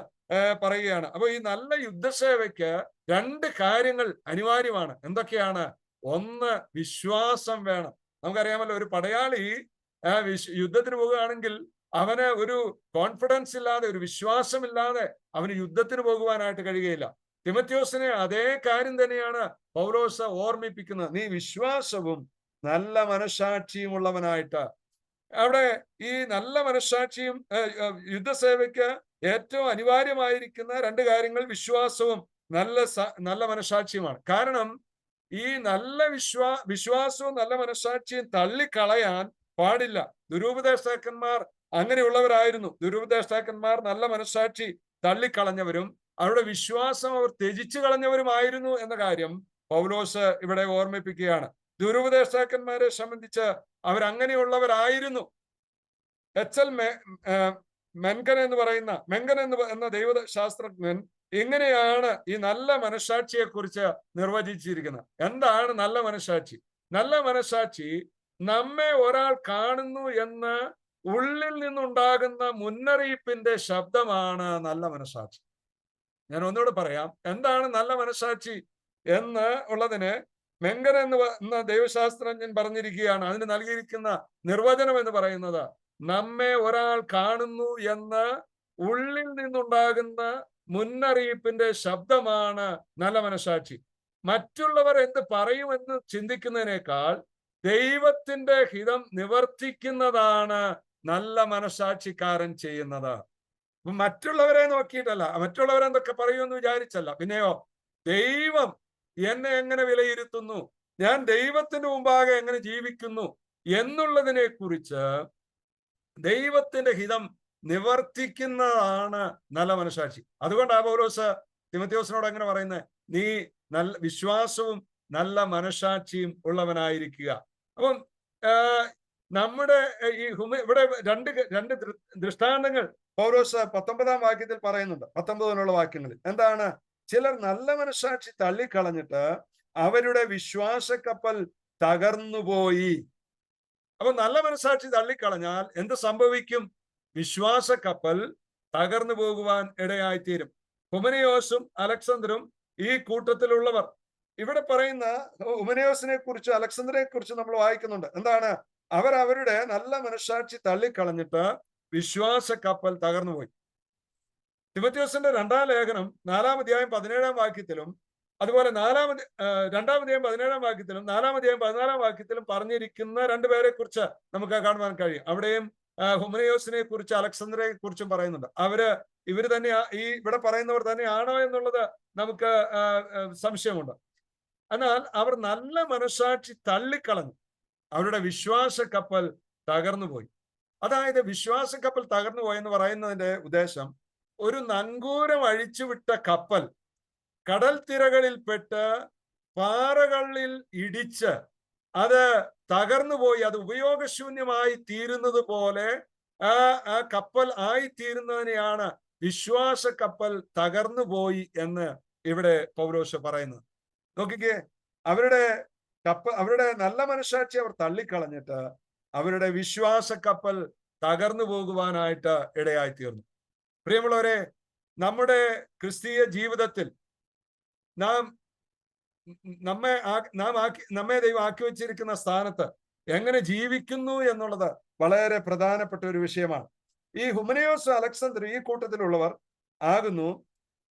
പറയുകയാണ്. അപ്പൊ ഈ നല്ല യുദ്ധസേവയ്ക്ക് 2 കാര്യങ്ങൾ അനിവാര്യമാണ്. എന്തൊക്കെയാണ്? 1, വിശ്വാസം വേണം. നമുക്കറിയാമല്ലോ, ഒരു പടയാളി യുദ്ധത്തിന് പോവുകയാണെങ്കിൽ അവന് ഒരു കോൺഫിഡൻസ് ഇല്ലാതെ, ഒരു വിശ്വാസമില്ലാതെ അവന് യുദ്ധത്തിന് പോകുവാനായിട്ട് കഴിയുകയില്ല. തിമോഥെയോസിനെ അതേ കാര്യം തന്നെയാണ് പൗലോസ് ഓർമ്മിപ്പിക്കുന്നത്. നീ വിശ്വാസവും നല്ല മനസാക്ഷിയും ഉള്ളവനായിട്ട്. അവിടെ ഈ നല്ല മനസാക്ഷിയും യുദ്ധസേവയ്ക്ക് ഏറ്റവും അനിവാര്യമായിരിക്കുന്ന 2 കാര്യങ്ങൾ വിശ്വാസവും നല്ല മനസാക്ഷിയുമാണ്. കാരണം ഈ നല്ല വിശ്വാസവും നല്ല മനസാക്ഷിയും തള്ളിക്കളയാൻ പാടില്ല. ദുരുപദേഷ്ടാക്കന്മാർ അങ്ങനെയുള്ളവരായിരുന്നു. ദുരുപദേഷ്ടാക്കന്മാർ നല്ല മനസാക്ഷി തള്ളിക്കളഞ്ഞവരും അവരുടെ വിശ്വാസം അവർ ത്യജിച്ചു കളഞ്ഞവരുമായിരുന്നു എന്ന കാര്യം പൗലോസ് ഇവിടെ ഓർമ്മിപ്പിക്കുകയാണ്. ദുരുപദേഷ്ടാക്കന്മാരെ സംബന്ധിച്ച് അവരങ്ങനെയുള്ളവരായിരുന്നു. എച്ച്.എൽ. മെൻകൻ എന്ന ദൈവശാസ്ത്രജ്ഞൻ ഇങ്ങനെയാണ് ഈ നല്ല മനസാക്ഷിയെ കുറിച്ച് നിർവചിച്ചിരിക്കുന്നത്. എന്താണ് നല്ല മനസാക്ഷി? നല്ല മനസാക്ഷി നമ്മെ ഒരാൾ കാണുന്നു എന്ന് ഉള്ളിൽ നിന്നുണ്ടാകുന്ന മുന്നറിയിപ്പിന്റെ ശബ്ദമാണ് നല്ല മനസാക്ഷി. ഞാൻ ഒന്നുകൂടെ പറയാം, എന്താണ് നല്ല മനസാക്ഷി എന്ന് ഉള്ളതിന് മെങ്കൻ എന്ന ദൈവശാസ്ത്രജ്ഞൻ പറഞ്ഞിരിക്കുകയാണ്. അതിന് നൽകിയിരിക്കുന്ന നിർവചനം എന്ന് പറയുന്നത്, നമ്മെ ഒരാൾ കാണുന്നു എന്ന് ഉള്ളിൽ നിന്നുണ്ടാകുന്ന മുന്നറിയിപ്പിന്റെ ശബ്ദമാണ് നല്ല മനസാക്ഷി. മറ്റുള്ളവർ എന്ത് പറയുമെന്ന് ചിന്തിക്കുന്നതിനേക്കാൾ ദൈവത്തിന്റെ ഹിതം നിവർത്തിക്കുന്നതാണ് നല്ല മനസാക്ഷിക്കാരൻ ചെയ്യുന്നത്. മറ്റുള്ളവരെ നോക്കിയിട്ടല്ല, മറ്റുള്ളവരെന്തൊക്കെ പറയുമെന്ന് വിചാരിച്ചല്ല, പിന്നെയോ ദൈവം എന്നെ എങ്ങനെ വിലയിരുത്തുന്നു, ഞാൻ ദൈവത്തിന്റെ മുമ്പാകെ എങ്ങനെ ജീവിക്കുന്നു എന്നുള്ളതിനെ കുറിച്ച് ദൈവത്തിന്റെ ഹിതം നിവർത്തിക്കുന്നതാണ് നല്ല മനസാക്ഷി. അതുകൊണ്ടാണ് പൗലോസ് തിമോഥെയോസിനോട് അങ്ങനെ പറയുന്നത്, നീ നല്ല വിശ്വാസവും നല്ല മനസാക്ഷിയും ഉള്ളവനായിരിക്കുക. അപ്പം നമ്മുടെ ഇവിടെ രണ്ട് ദൃഷ്ടാന്തങ്ങൾ പൗലോസ് 19-ാം വാക്യത്തിൽ പറയുന്നുണ്ട്. 19 വാക്യങ്ങളിൽ എന്താണ്? ചിലർ നല്ല മനസാക്ഷി തള്ളിക്കളഞ്ഞിട്ട് അവരുടെ വിശ്വാസ കപ്പൽ തകർന്നുപോയി. അപ്പൊ നല്ല മനസാക്ഷി തള്ളിക്കളഞ്ഞാൽ എന്ത് സംഭവിക്കും? വിശ്വാസ കപ്പൽ തകർന്നു പോകുവാൻ ഇടയായിത്തീരും. ഹുമനയോസും അലക്സാണ്ടറും ഈ കൂട്ടത്തിലുള്ളവർ. ഇവിടെ പറയുന്ന ഹുമനയോസിനെ കുറിച്ച് അലക്സാണ്ടറെ കുറിച്ച് നമ്മൾ വായിക്കുന്നുണ്ട്. എന്താണ്? അവരുടെ നല്ല മനസാക്ഷി തള്ളിക്കളഞ്ഞിട്ട് വിശ്വാസ കപ്പൽ തകർന്നുപോയി. തിമോഥെയോസിന്റെ 2-ാം ലേഖനം 4-ാം അധ്യായം 17-ാം വാക്യത്തിലും അതുപോലെ 2-ാം അധ്യായം 17-ാം വാക്യത്തിലും 4-ാം അധ്യായം 14-ാം വാക്യത്തിലും പറഞ്ഞിരിക്കുന്ന രണ്ടുപേരെ കുറിച്ച് നമുക്ക് കാണുവാൻ കഴിയും. അവിടെയും ഹുമനയോസിനെ കുറിച്ച് അലക്സാണ്ടറെ കുറിച്ചും പറയുന്നുണ്ട്. ഇവര് തന്നെ ഈ ഇവിടെ പറയുന്നവർ തന്നെയാണോ എന്നുള്ളത് നമുക്ക് സംശയമുണ്ട്. എന്നാൽ അവർ നല്ല മനസാക്ഷി തള്ളിക്കളഞ്ഞു, അവരുടെ വിശ്വാസ കപ്പൽ തകർന്നുപോയി. അതായത് വിശ്വാസ കപ്പൽ തകർന്നുപോയി എന്ന് പറയുന്നതിന്റെ ഉദ്ദേശം, ഒരു നങ്കൂരം അഴിച്ചുവിട്ട കപ്പൽ കടൽ തിരകളിൽപ്പെട്ട് പാറകളിൽ ഇടിച്ച് അത് തകർന്നുപോയി, അത് ഉപയോഗശൂന്യമായി തീരുന്നത് പോലെ ആ കപ്പൽ ആയിത്തീരുന്നതിനെയാണ് വിശ്വാസ കപ്പൽ തകർന്നുപോയി എന്ന് ഇവിടെ പൗലോസ് പറയുന്നത്. നോക്കിക്കേ, അവരുടെ നല്ല മനസാക്ഷി അവർ തള്ളിക്കളഞ്ഞിട്ട് അവരുടെ വിശ്വാസ കപ്പൽ തകർന്നു പോകുവാനായിട്ട് ഇടയായിത്തീർന്നു. പ്രിയമുള്ളവരെ, നമ്മുടെ ക്രിസ്തീയ ജീവിതത്തിൽ നമ്മെ ദൈവം ആക്കി വെച്ചിരിക്കുന്ന സ്ഥാനത്ത് എങ്ങനെ ജീവിക്കുന്നു എന്നുള്ളത് വളരെ പ്രധാനപ്പെട്ട ഒരു വിഷയമാണ്. ഈ ഹുമനയോസ്, അലക്സാണ്ടർ ഈ കൂട്ടത്തിലുള്ളവർ ആകുന്നു.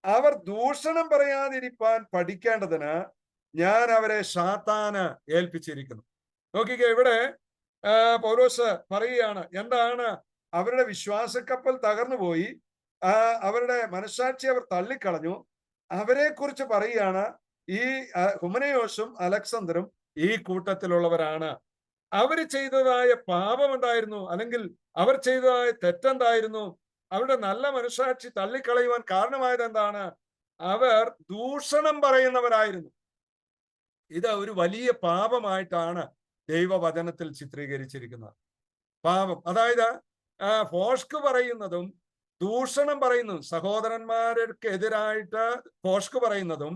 അവർ ദൂഷണം പറയാതിരിക്കാൻ പഠിക്കേണ്ടതിന് ഞാൻ അവരെ സാത്താന് ഏൽപ്പിച്ചിരിക്കുന്നു. നോക്കിക്കേ, ഇവിടെ പൗലോസ് പറയുകയാണ്, എന്താണ്? അവരുടെ വിശ്വാസക്കപ്പൽ തകർന്നുപോയി, അവരുടെ മനസാക്ഷി അവർ തള്ളിക്കളഞ്ഞു. അവരെ കുറിച്ച് പറയുകയാണ്, ഈ ഹുമനയോസും അലക്സാണ്ടറും ഈ കൂട്ടത്തിലുള്ളവരാണ്. അവർ ചെയ്തതായ പാപം എന്തായിരുന്നു, അല്ലെങ്കിൽ അവർ ചെയ്തതായ തെറ്റെന്തായിരുന്നു? അവരുടെ നല്ല മനസാക്ഷി തള്ളിക്കളയുവാൻ കാരണമായത് എന്താണ്? അവർ ദൂഷണം പറയുന്നവരായിരുന്നു. ഇത് ഒരു വലിയ പാപമായിട്ടാണ് ദൈവവചനത്തിൽ ചിത്രീകരിച്ചിരിക്കുന്നത്. പാപം, അതായത് ഫോഷ്ക് പറയുന്നതും ദൂഷണം പറയുന്നതും, സഹോദരന്മാർക്ക് എതിരായിട്ട് ഫോഷ്ക് പറയുന്നതും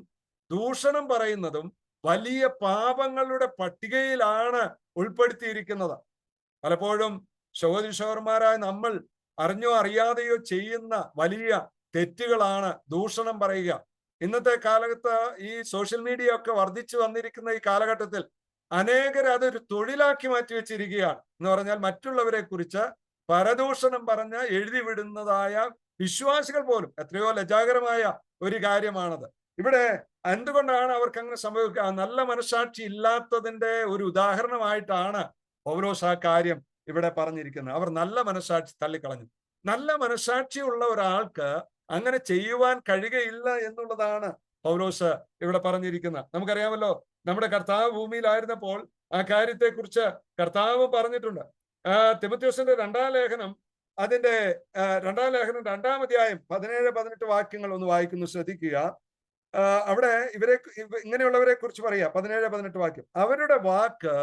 ദൂഷണം പറയുന്നതും വലിയ പാപങ്ങളുടെ പട്ടികയിലാണ് ഉൾപ്പെടുത്തിയിരിക്കുന്നത്. പലപ്പോഴും സഹോദരന്മാരായ നമ്മൾ അറിഞ്ഞോ അറിയാതെയോ ചെയ്യുന്ന വലിയ തെറ്റുകളാണ് ദൂഷണം പറയുക. ഇന്നത്തെ കാലത്ത് ഈ സോഷ്യൽ മീഡിയ ഒക്കെ വർദ്ധിച്ചു വന്നിരിക്കുന്ന ഈ കാലഘട്ടത്തിൽ അനേകർ അതൊരു തൊഴിലാക്കി മാറ്റി വെച്ചിരിക്കുകയാണ്. എന്ന് പറഞ്ഞാൽ മറ്റുള്ളവരെ കുറിച്ച് പരദൂഷണം പറഞ്ഞ് എഴുതി വിടുന്നതായ വിശ്വാസികൾ പോലും. എത്രയോ ലജ്ജാകരമായ ഒരു കാര്യമാണത്. ഇവിടെ എന്തുകൊണ്ടാണ് അവർക്ക് അങ്ങനെ സംഭവിക്കുക? നല്ല മനസാക്ഷി ഇല്ലാത്തതിന്റെ ഒരു ഉദാഹരണമായിട്ടാണ് പൗലോസ് ആ കാര്യം ഇവിടെ പറഞ്ഞിരിക്കുന്നത്. അവർ നല്ല മനസാക്ഷി തള്ളിക്കളഞ്ഞു. നല്ല മനസാക്ഷി ഉള്ള ഒരാൾക്ക് അങ്ങനെ ചെയ്യുവാൻ കഴിയുകയില്ല എന്നുള്ളതാണ് പൗലോസ് ഇവിടെ പറഞ്ഞിരിക്കുന്നത്. നമുക്കറിയാമല്ലോ, നമ്മുടെ കർത്താവ് ഭൂമിയിലായിരുന്നപ്പോൾ ആ കാര്യത്തെക്കുറിച്ച് കർത്താവ് പറഞ്ഞിട്ടുണ്ട്. തിമോഥെയോസിന്റെ 2-ാം ലേഖനം അതിന്റെ രണ്ടാം ലേഖനം 2-ാം അധ്യായം 17-18 വാക്യങ്ങൾ ഒന്ന് വായിക്കുന്നു, ശ്രദ്ധിക്കുക. അവിടെ ഇങ്ങനെയുള്ളവരെ കുറിച്ച് പറയാ. 17-18 വാക്യം. അവരുടെ വാക്ക്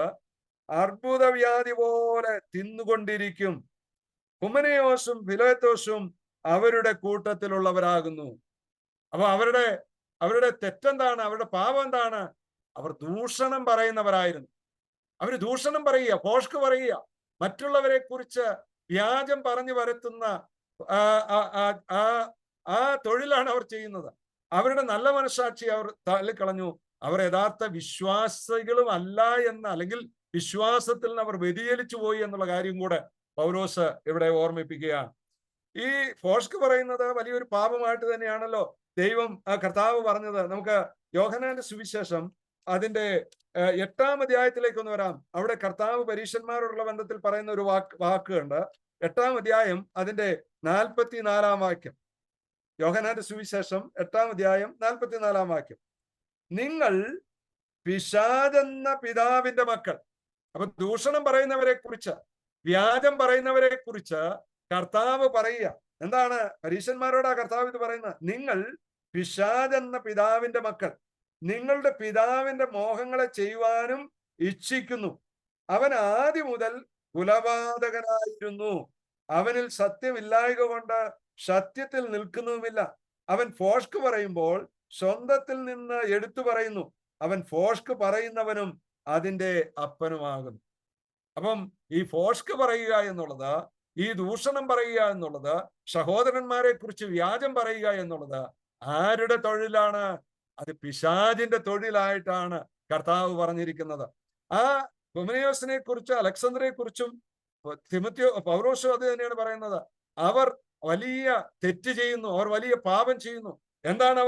അർബുദവ്യാധി പോലെ തിന്നുകൊണ്ടിരിക്കും. ഹുമനയോസും ഫിലേത്തോസും അവരുടെ കൂട്ടത്തിലുള്ളവരാകുന്നു. അപ്പൊ അവരുടെ തെറ്റെന്താണ്? അവരുടെ പാപം എന്താണ്? അവർ ദൂഷണം പറയുന്നവരായിരുന്നു. അവർ ദൂഷണം പറയുക, ഭോഷ്ക് പറയുക, മറ്റുള്ളവരെ കുറിച്ച് വ്യാജം പറഞ്ഞു വരുത്തുന്ന ആ തൊഴിലാണ് അവർ ചെയ്യുന്നത്. അവരുടെ നല്ല മനസ്സാക്ഷി അവർ തള്ളിക്കളഞ്ഞു. അവർ യഥാർത്ഥ വിശ്വാസികളും അല്ല എന്ന്, അല്ലെങ്കിൽ വിശ്വാസത്തിൽ നിന്ന് അവർ വ്യതിചലിച്ചു പോയി എന്നുള്ള കാര്യം കൂടെ പൗലോസ് ഇവിടെ ഓർമ്മിപ്പിക്കുകയാണ്. ഈ ഭോഷ്ക് പറയുന്നത് വലിയൊരു പാപമായിട്ട് തന്നെയാണല്ലോ കർത്താവ് പറഞ്ഞത്. നമുക്ക് യോഹന്നാന്റെ സുവിശേഷം അതിന്റെ 8-ാം അധ്യായത്തിലേക്ക് ഒന്ന് വരാം. അവിടെ കർത്താവ് പരീശന്മാരോടുള്ള ബന്ധത്തിൽ പറയുന്ന ഒരു വാക്കുണ്ട്. 8-ാം അധ്യായം അതിന്റെ 44-ാം വാക്യം. യോഹന്നാന്റെ സുവിശേഷം 8-ാം അധ്യായം 44-ാം വാക്യം. നിങ്ങൾ പിശാചെന്ന പിതാവിന്റെ മക്കൾ. അപ്പൊ ദൂഷണം പറയുന്നവരെ കുറിച്ച്, വ്യാജം പറയുന്നവരെ കുറിച്ച് കർത്താവ് പറയുക. എന്താണ്? പരീശന്മാരോടാ കർത്താവ് ഇത് പറയുന്നത്. നിങ്ങൾ പിശാചെന്ന പിതാവിന്റെ മക്കൾ, നിങ്ങളുടെ പിതാവിന്റെ മോഹങ്ങളെ ചെയ്യുവാനും ഇച്ഛിക്കുന്നു. അവൻ ആദ്യം മുതൽ കുലപാതകനായിരുന്നു. അവനിൽ സത്യമില്ലായ്ക കൊണ്ട് സത്യത്തിൽ നിൽക്കുന്നുമില്ല. അവൻ ഭോഷ്ക് പറയുമ്പോൾ സ്വന്തത്തിൽ നിന്ന് എടുത്തു പറയുന്നു. അവൻ ഭോഷ്ക് പറയുന്നവനും അതിന്റെ അപ്പനുമാകുന്നു. അപ്പം ഈ ഭോഷ്ക് പറയുക എന്നുള്ളത്, ഈ ദൂഷണം പറയുക എന്നുള്ളത്, സഹോദരന്മാരെ കുറിച്ച് വ്യാജം പറയുക എന്നുള്ളത് ആരുടെ തൊഴിലാണ്? അത് പിശാചിന്റെ തൊഴിലായിട്ടാണ് കർത്താവ് പറഞ്ഞിരിക്കുന്നത്. ആ ഹുമനയോസിനെ കുറിച്ച്, അലക്സാണ്ടറെ കുറിച്ചും പൗലോസും അത് തന്നെയാണ് പറയുന്നത്. അവർ വലിയ തെറ്റ് ചെയ്യുന്നു, അവർ വലിയ പാപം ചെയ്യുന്നു. എന്താണ്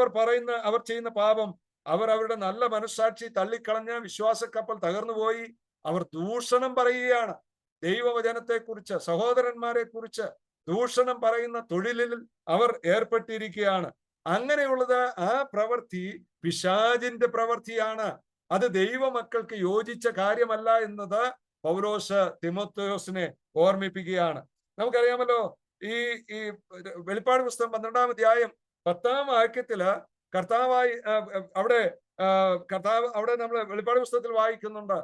അവർ ചെയ്യുന്ന പാപം? അവരുടെ നല്ല മനസ്സാക്ഷി തള്ളിക്കളഞ്ഞ വിശ്വാസക്കപ്പൽ തകർന്നുപോയി. അവർ ദൂഷണം പറയുകയാണ്. ദൈവവചനത്തെ കുറിച്ച്, സഹോദരന്മാരെ കുറിച്ച് ദൂഷണം പറയുന്ന തൊഴിലിൽ അവർ ഏർപ്പെട്ടിരിക്കുകയാണ്. അങ്ങനെയുള്ളത്, ആ പ്രവൃത്തി പിശാചിന്റെ പ്രവൃത്തിയാണ്. അത് ദൈവമക്കൾക്ക് യോജിച്ച കാര്യമല്ല എന്നത് പൗലോസ് തിമോഥെയോസിനെ ഓർമ്മിപ്പിക്കുകയാണ്. നമുക്കറിയാമല്ലോ, ഈ വെളിപ്പാട് പുസ്തകം 12-ാം അധ്യായം 10-ാം വാക്യത്തില് അവിടെ നമ്മൾ വെളിപ്പാട് പുസ്തകത്തിൽ വായിക്കുന്നുണ്ട്,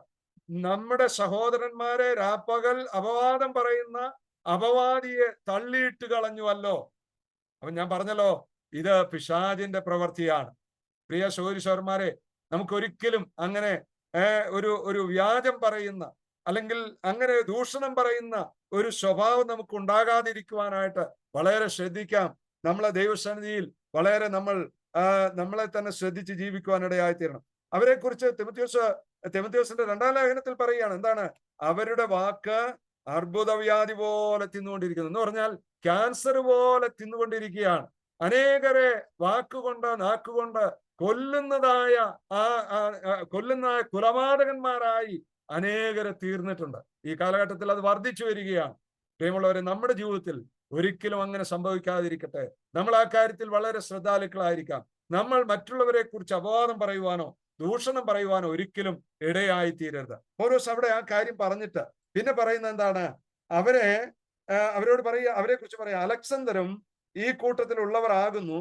നമ്മുടെ സഹോദരന്മാരെ രാപ്പകൽ അപവാദം പറയുന്ന അപവാദിയെ തള്ളിയിട്ട് കളഞ്ഞുവല്ലോ. അപ്പൊ ഞാൻ പറഞ്ഞല്ലോ, ഇത് പിശാചിന്റെ പ്രവൃത്തിയാണ്. പ്രിയ സഹോദരന്മാരെ, നമുക്കൊരിക്കലും അങ്ങനെ ഒരു വ്യാജം പറയുന്ന, അല്ലെങ്കിൽ അങ്ങനെ ദൂഷണം പറയുന്ന ഒരു സ്വഭാവം നമുക്ക് ഉണ്ടാകാതിരിക്കുവാനായിട്ട് വളരെ ശ്രദ്ധിക്കാം. നമ്മളെ ദൈവസന്നിധിയിൽ വളരെ നമ്മളെ തന്നെ ശ്രദ്ധിച്ച് ജീവിക്കുവാനിടയായി തീരണം. അവരെ കുറിച്ച് തിമോഥെയോസിന്റെ 2-ാം ലേഖനത്തിൽ പറയുകയാണ്. എന്താണ്? അവരുടെ വാക്ക് അർബുദവ്യാധി പോലെ തിന്നുകൊണ്ടിരിക്കുന്നു. എന്ന് പറഞ്ഞാൽ ക്യാൻസർ പോലെ തിന്നുകൊണ്ടിരിക്കുകയാണ്. അനേകരെ നാക്കുകൊണ്ട് കൊല്ലുന്ന കുലപാതകന്മാരായി അനേകരെ തീർന്നിട്ടുണ്ട്. ഈ കാലഘട്ടത്തിൽ അത് വർദ്ധിച്ചു വരികയാണ്. പ്രിയമുള്ളവരെ, നമ്മുടെ ജീവിതത്തിൽ ഒരിക്കലും അങ്ങനെ സംഭവിക്കാതിരിക്കട്ടെ. നമ്മൾ ആ കാര്യത്തിൽ വളരെ ശ്രദ്ധാലുക്കളായിരിക്കാം. നമ്മൾ മറ്റുള്ളവരെ കുറിച്ച് അപവാദം പറയുവാനോ ദൂഷണം പറയുവാനോ ഒരിക്കലും ഇടയായി തീരരുത്. പൗലോസ് അവിടെ ആ കാര്യം പറഞ്ഞിട്ട് പിന്നെ പറയുന്നത് എന്താണ്? അവരോട് പറയുക, അവരെ കുറിച്ച് പറയാം, അലക്സാണ്ടറും ഈ കൂട്ടത്തിലുള്ളവരാകുന്നു.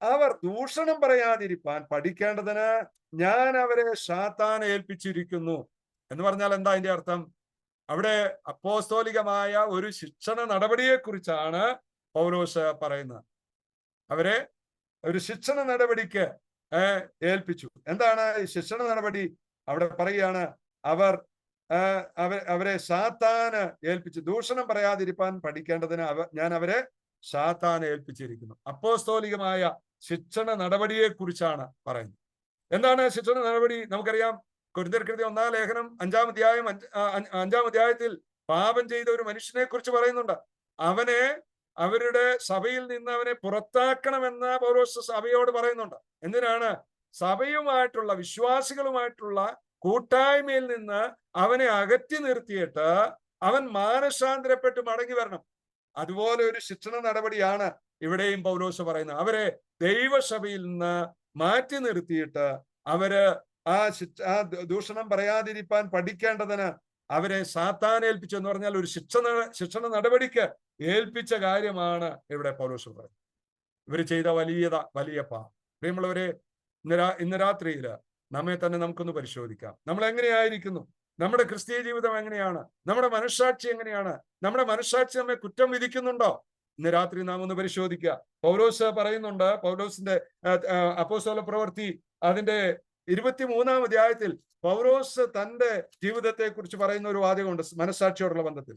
അവർ ദൂഷണം പറയാതിരിപ്പാൻ പഠിക്കേണ്ടതിന് ഞാൻ അവരെ സാത്താനെ ഏൽപ്പിച്ചിരിക്കുന്നു. എന്ന് പറഞ്ഞാൽ എന്താ അതിന്റെ അർത്ഥം? അവിടെ അപ്പോസ്തോലികമായ ഒരു ശിക്ഷണ നടപടിയെ കുറിച്ചാണ് പൗലോസ് പറയുന്നത്. അവരെ ഒരു ശിക്ഷണ നടപടിക്ക് ഏൽപ്പിച്ചു. എന്താണ് ഈ ശിക്ഷണ നടപടി? അവിടെ പറയുകയാണ്, അവരെ സാത്താന് ഏൽപ്പിച്ചു. ദൂഷണം പറയാതിരിപ്പാൻ പഠിക്കേണ്ടതിന് ഞാൻ അവരെ സാത്താനെ ഏൽപ്പിച്ചിരിക്കുന്നു. അപ്പോസ്തോലികമായ ശിക്ഷണ നടപടിയെ കുറിച്ചാണ് പറയുന്നത്. എന്താണ് ശിക്ഷണ നടപടി? നമുക്കറിയാം, കൊരിന്ത്യർക്കെഴുതിയ 1-ാം ലേഖനം 5-ാം അധ്യായത്തിൽ പാപം ചെയ്ത ഒരു മനുഷ്യനെ കുറിച്ച് പറയുന്നുണ്ട്. അവരുടെ സഭയിൽ നിന്ന് അവനെ പുറത്താക്കണമെന്ന് പൗലോസ് സഭയോട് പറയുന്നുണ്ട്. എന്തിനാണ്? സഭയുമായിട്ടുള്ള, വിശ്വാസികളുമായിട്ടുള്ള കൂട്ടായ്മയിൽ നിന്ന് അവനെ അകറ്റി നിർത്തിയിട്ട് അവൻ മാനസാന്തരപ്പെട്ട് മടങ്ങി വരണം. അതുപോലെ ഒരു ശിക്ഷണ നടപടിയാണ് ഇവിടെയും പൗലോസ് പറയുന്നത്. അവരെ ദൈവസഭയിൽ നിന്ന് മാറ്റി നിർത്തിയിട്ട് അവര് ആ ദൂഷണം പറയാതിരിപ്പാൻ പഠിക്കേണ്ടതിന് അവരെ സാത്താൻ ഏൽപ്പിച്ചു എന്ന് പറഞ്ഞാൽ ഒരു ശിക്ഷണ നടപടിക്ക് ഏൽപ്പിച്ച കാര്യമാണ് ഇവിടെ പൗലോസ് പറയുന്നത്. ഇവർ ചെയ്ത വലിയ പ്രിയമുള്ളവരെ, ഇന്ന് രാത്രിയിൽ നമ്മെ തന്നെ നമുക്കൊന്ന് പരിശോധിക്കാം. നമ്മൾ എങ്ങനെയായിരിക്കുന്നു? നമ്മുടെ ക്രിസ്തീയ ജീവിതം എങ്ങനെയാണ്? നമ്മുടെ മനസ്സാക്ഷി എങ്ങനെയാണ്? നമ്മുടെ മനസ്സാക്ഷി നമ്മെ കുറ്റം വിധിക്കുന്നുണ്ടോ? ഇന്ന് രാത്രി നാം ഒന്ന് പരിശോധിക്കുക. പൗലോസ് പറയുന്നുണ്ട്, പൗലോസിന്റെ അപ്പോസ്തല പ്രവൃത്തി അതിന്റെ 23-ാം അധ്യായത്തിൽ പൗലോസ് തന്റെ ജീവിതത്തെ കുറിച്ച് പറയുന്ന ഒരു വാചകമുണ്ട് മനസ്സാക്ഷിയോടുള്ള ബന്ധത്തിൽ.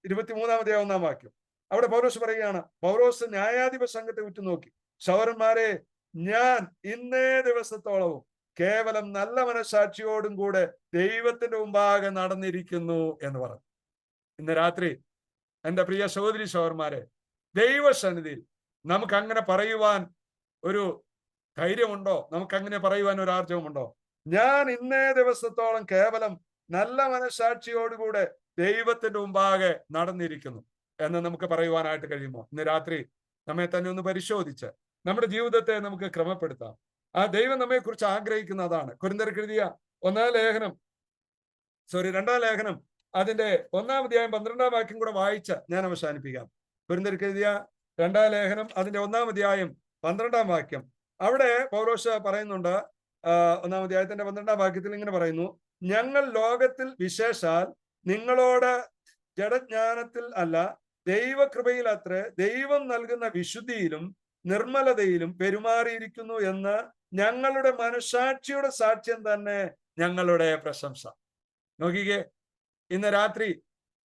23-ാം അധ്യായം 1-ാം വാക്യം. അവിടെ പൗലോസ് പറയുകയാണ്, പൗലോസ് ന്യായാധിപ സംഘത്തെ ഉറ്റുനോക്കി, സഹോദരന്മാരെ, ഞാൻ ഇന്നേ ദിവസത്തോളവും കേവലം നല്ല മനസ്സാക്ഷിയോടും കൂടെ ദൈവത്തിന്റെ മുമ്പാകെ നടന്നിരിക്കുന്നു എന്ന് പറഞ്ഞു. ഇന്ന് രാത്രി എന്റെ പ്രിയ സഹോദരി സഹോദരന്മാരെ, ദൈവസന്നിധിയിൽ നമുക്ക് അങ്ങനെ പറയുവാൻ ഒരു ധൈര്യമുണ്ടോ? നമുക്ക് അങ്ങനെ പറയുവാൻ ഒരു ആർജവമുണ്ടോ? ഞാൻ ഇന്നേ ദിവസത്തോളം കേവലം നല്ല മനസ്സാക്ഷിയോടുകൂടെ ദൈവത്തിന്റെ മുമ്പാകെ നടന്നിരിക്കുന്നു എന്ന് നമുക്ക് പറയുവാനായിട്ട് കഴിയുമോ? ഇന്ന് രാത്രി നമ്മെ തന്നെ ഒന്ന് പരിശോധിച്ച് നമ്മുടെ ജീവിതത്തെ നമുക്ക് ക്രമപ്പെടുത്താം. ആ ദൈവം നമ്മെ കുറിച്ച് ആഗ്രഹിക്കുന്ന അതാണ്. കൊരിന്ത്യർക്ക് എഴുതിയ 2-ാം ലേഖനം അതിന്റെ 1-ാം അധ്യായം 12-ാം വാക്യം കൂടെ വായിച്ച് ഞാൻ അവസാനിപ്പിക്കാം. കൊരിന്ത്യർക്ക് എഴുതിയ 2-ാം ലേഖനം അതിന്റെ 1-ാം അധ്യായം 12-ാം വാക്യം. അവിടെ പൗലോസ് പറയുന്നുണ്ട്, 1-ാം അധ്യായത്തിന്റെ 12-ാം വാക്യത്തിൽ ഇങ്ങനെ പറയുന്നു, ഞങ്ങൾ ലോകത്തിൽ വിശേഷാൽ നിങ്ങളോട് ജഡജ്ഞാനത്തിൽ അല്ല ദൈവകൃപയിൽ അത്രേ ദൈവം നൽകുന്ന വിശുദ്ധിയിലും നിർമ്മലതയിലും പെരുമാറിയിരിക്കുന്നു എന്ന് ഞങ്ങളുടെ മനസാക്ഷിയുടെ സാക്ഷ്യം തന്നെ ഞങ്ങളുടെ പ്രശംസ. നോക്കിക്കേ, ഇന്ന് രാത്രി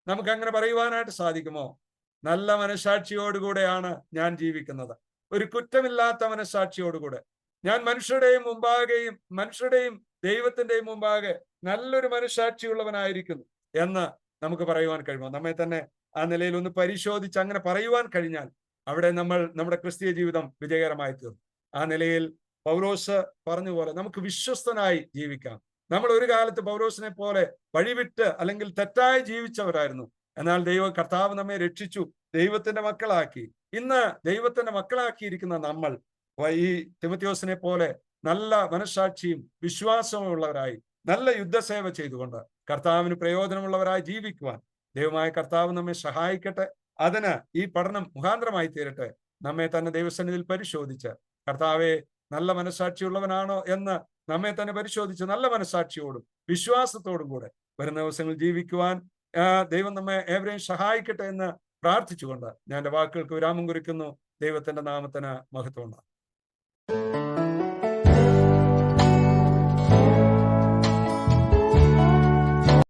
നമുക്ക് അങ്ങനെ പറയുവാനായിട്ട് സാധിക്കുമോ? നല്ല മനസാക്ഷിയോടുകൂടെയാണ് ഞാൻ ജീവിക്കുന്നത്, ഒരു കുറ്റമില്ലാത്ത മനസാക്ഷിയോടുകൂടെ ഞാൻ മനുഷ്യരുടെയും ദൈവത്തിന്റെയും മുമ്പാകെ നല്ലൊരു മനസാക്ഷിയുള്ളവനായിരിക്കുന്നു എന്ന് നമുക്ക് പറയുവാൻ കഴിയുമോ? നമ്മെ തന്നെ ആ നിലയിൽ ഒന്ന് പരിശോധിച്ച് അങ്ങനെ പറയുവാൻ കഴിഞ്ഞാൽ അവിടെ നമ്മൾ നമ്മുടെ ക്രിസ്തീയ ജീവിതം വിജയകരമായി തീർന്നു. ആ നിലയിൽ പൗലോസ് പറഞ്ഞ പോലെ നമുക്ക് വിശ്വസ്തനായി ജീവിക്കാം. നമ്മൾ ഒരു കാലത്ത് പൗലോസിനെ പോലെ വഴിവിട്ട് അല്ലെങ്കിൽ തെറ്റായി ജീവിച്ചവരായിരുന്നു. എന്നാൽ കർത്താവ് നമ്മെ രക്ഷിച്ചു, ദൈവത്തിന്റെ മക്കളാക്കി. ഇന്ന് ദൈവത്തിന്റെ മക്കളാക്കിയിരിക്കുന്ന നമ്മൾ ഈ തിമോഥെയോസിനെ പോലെ നല്ല മനസ്സാക്ഷിയും വിശ്വാസവും ഉള്ളവരായി നല്ല യുദ്ധസേവ ചെയ്തുകൊണ്ട് കർത്താവിന് പ്രയോജനമുള്ളവരായി ജീവിക്കുവാൻ ദൈവമായ കർത്താവ് നമ്മെ സഹായിക്കട്ടെ. അതിന് ഈ പഠനം മുഖാന്തരമായി തീരട്ടെ. നമ്മെ തന്നെ ദൈവസന്നിധിയിൽ പരിശോധിച്ച് കർത്താവെ നല്ല മനസ്സാക്ഷിയുള്ളവനാണോ എന്ന് നമ്മെ തന്നെ പരിശോധിച്ച് നല്ല മനസ്സാക്ഷിയോടും വിശ്വാസത്തോടും കൂടെ വരുന്ന ദിവസങ്ങളിൽ ജീവിക്കുവാൻ ദൈവം നമ്മെ ഏവരെയും സഹായിക്കട്ടെ എന്ന് പ്രാർത്ഥിച്ചുകൊണ്ട് ഞാൻ എൻ്റെ വാക്കുകൾക്ക് വിരാമം കുറിക്കുന്നു. ദൈവത്തിന്റെ നാമത്തിന് മഹത്വം ഉണ്ടാകും.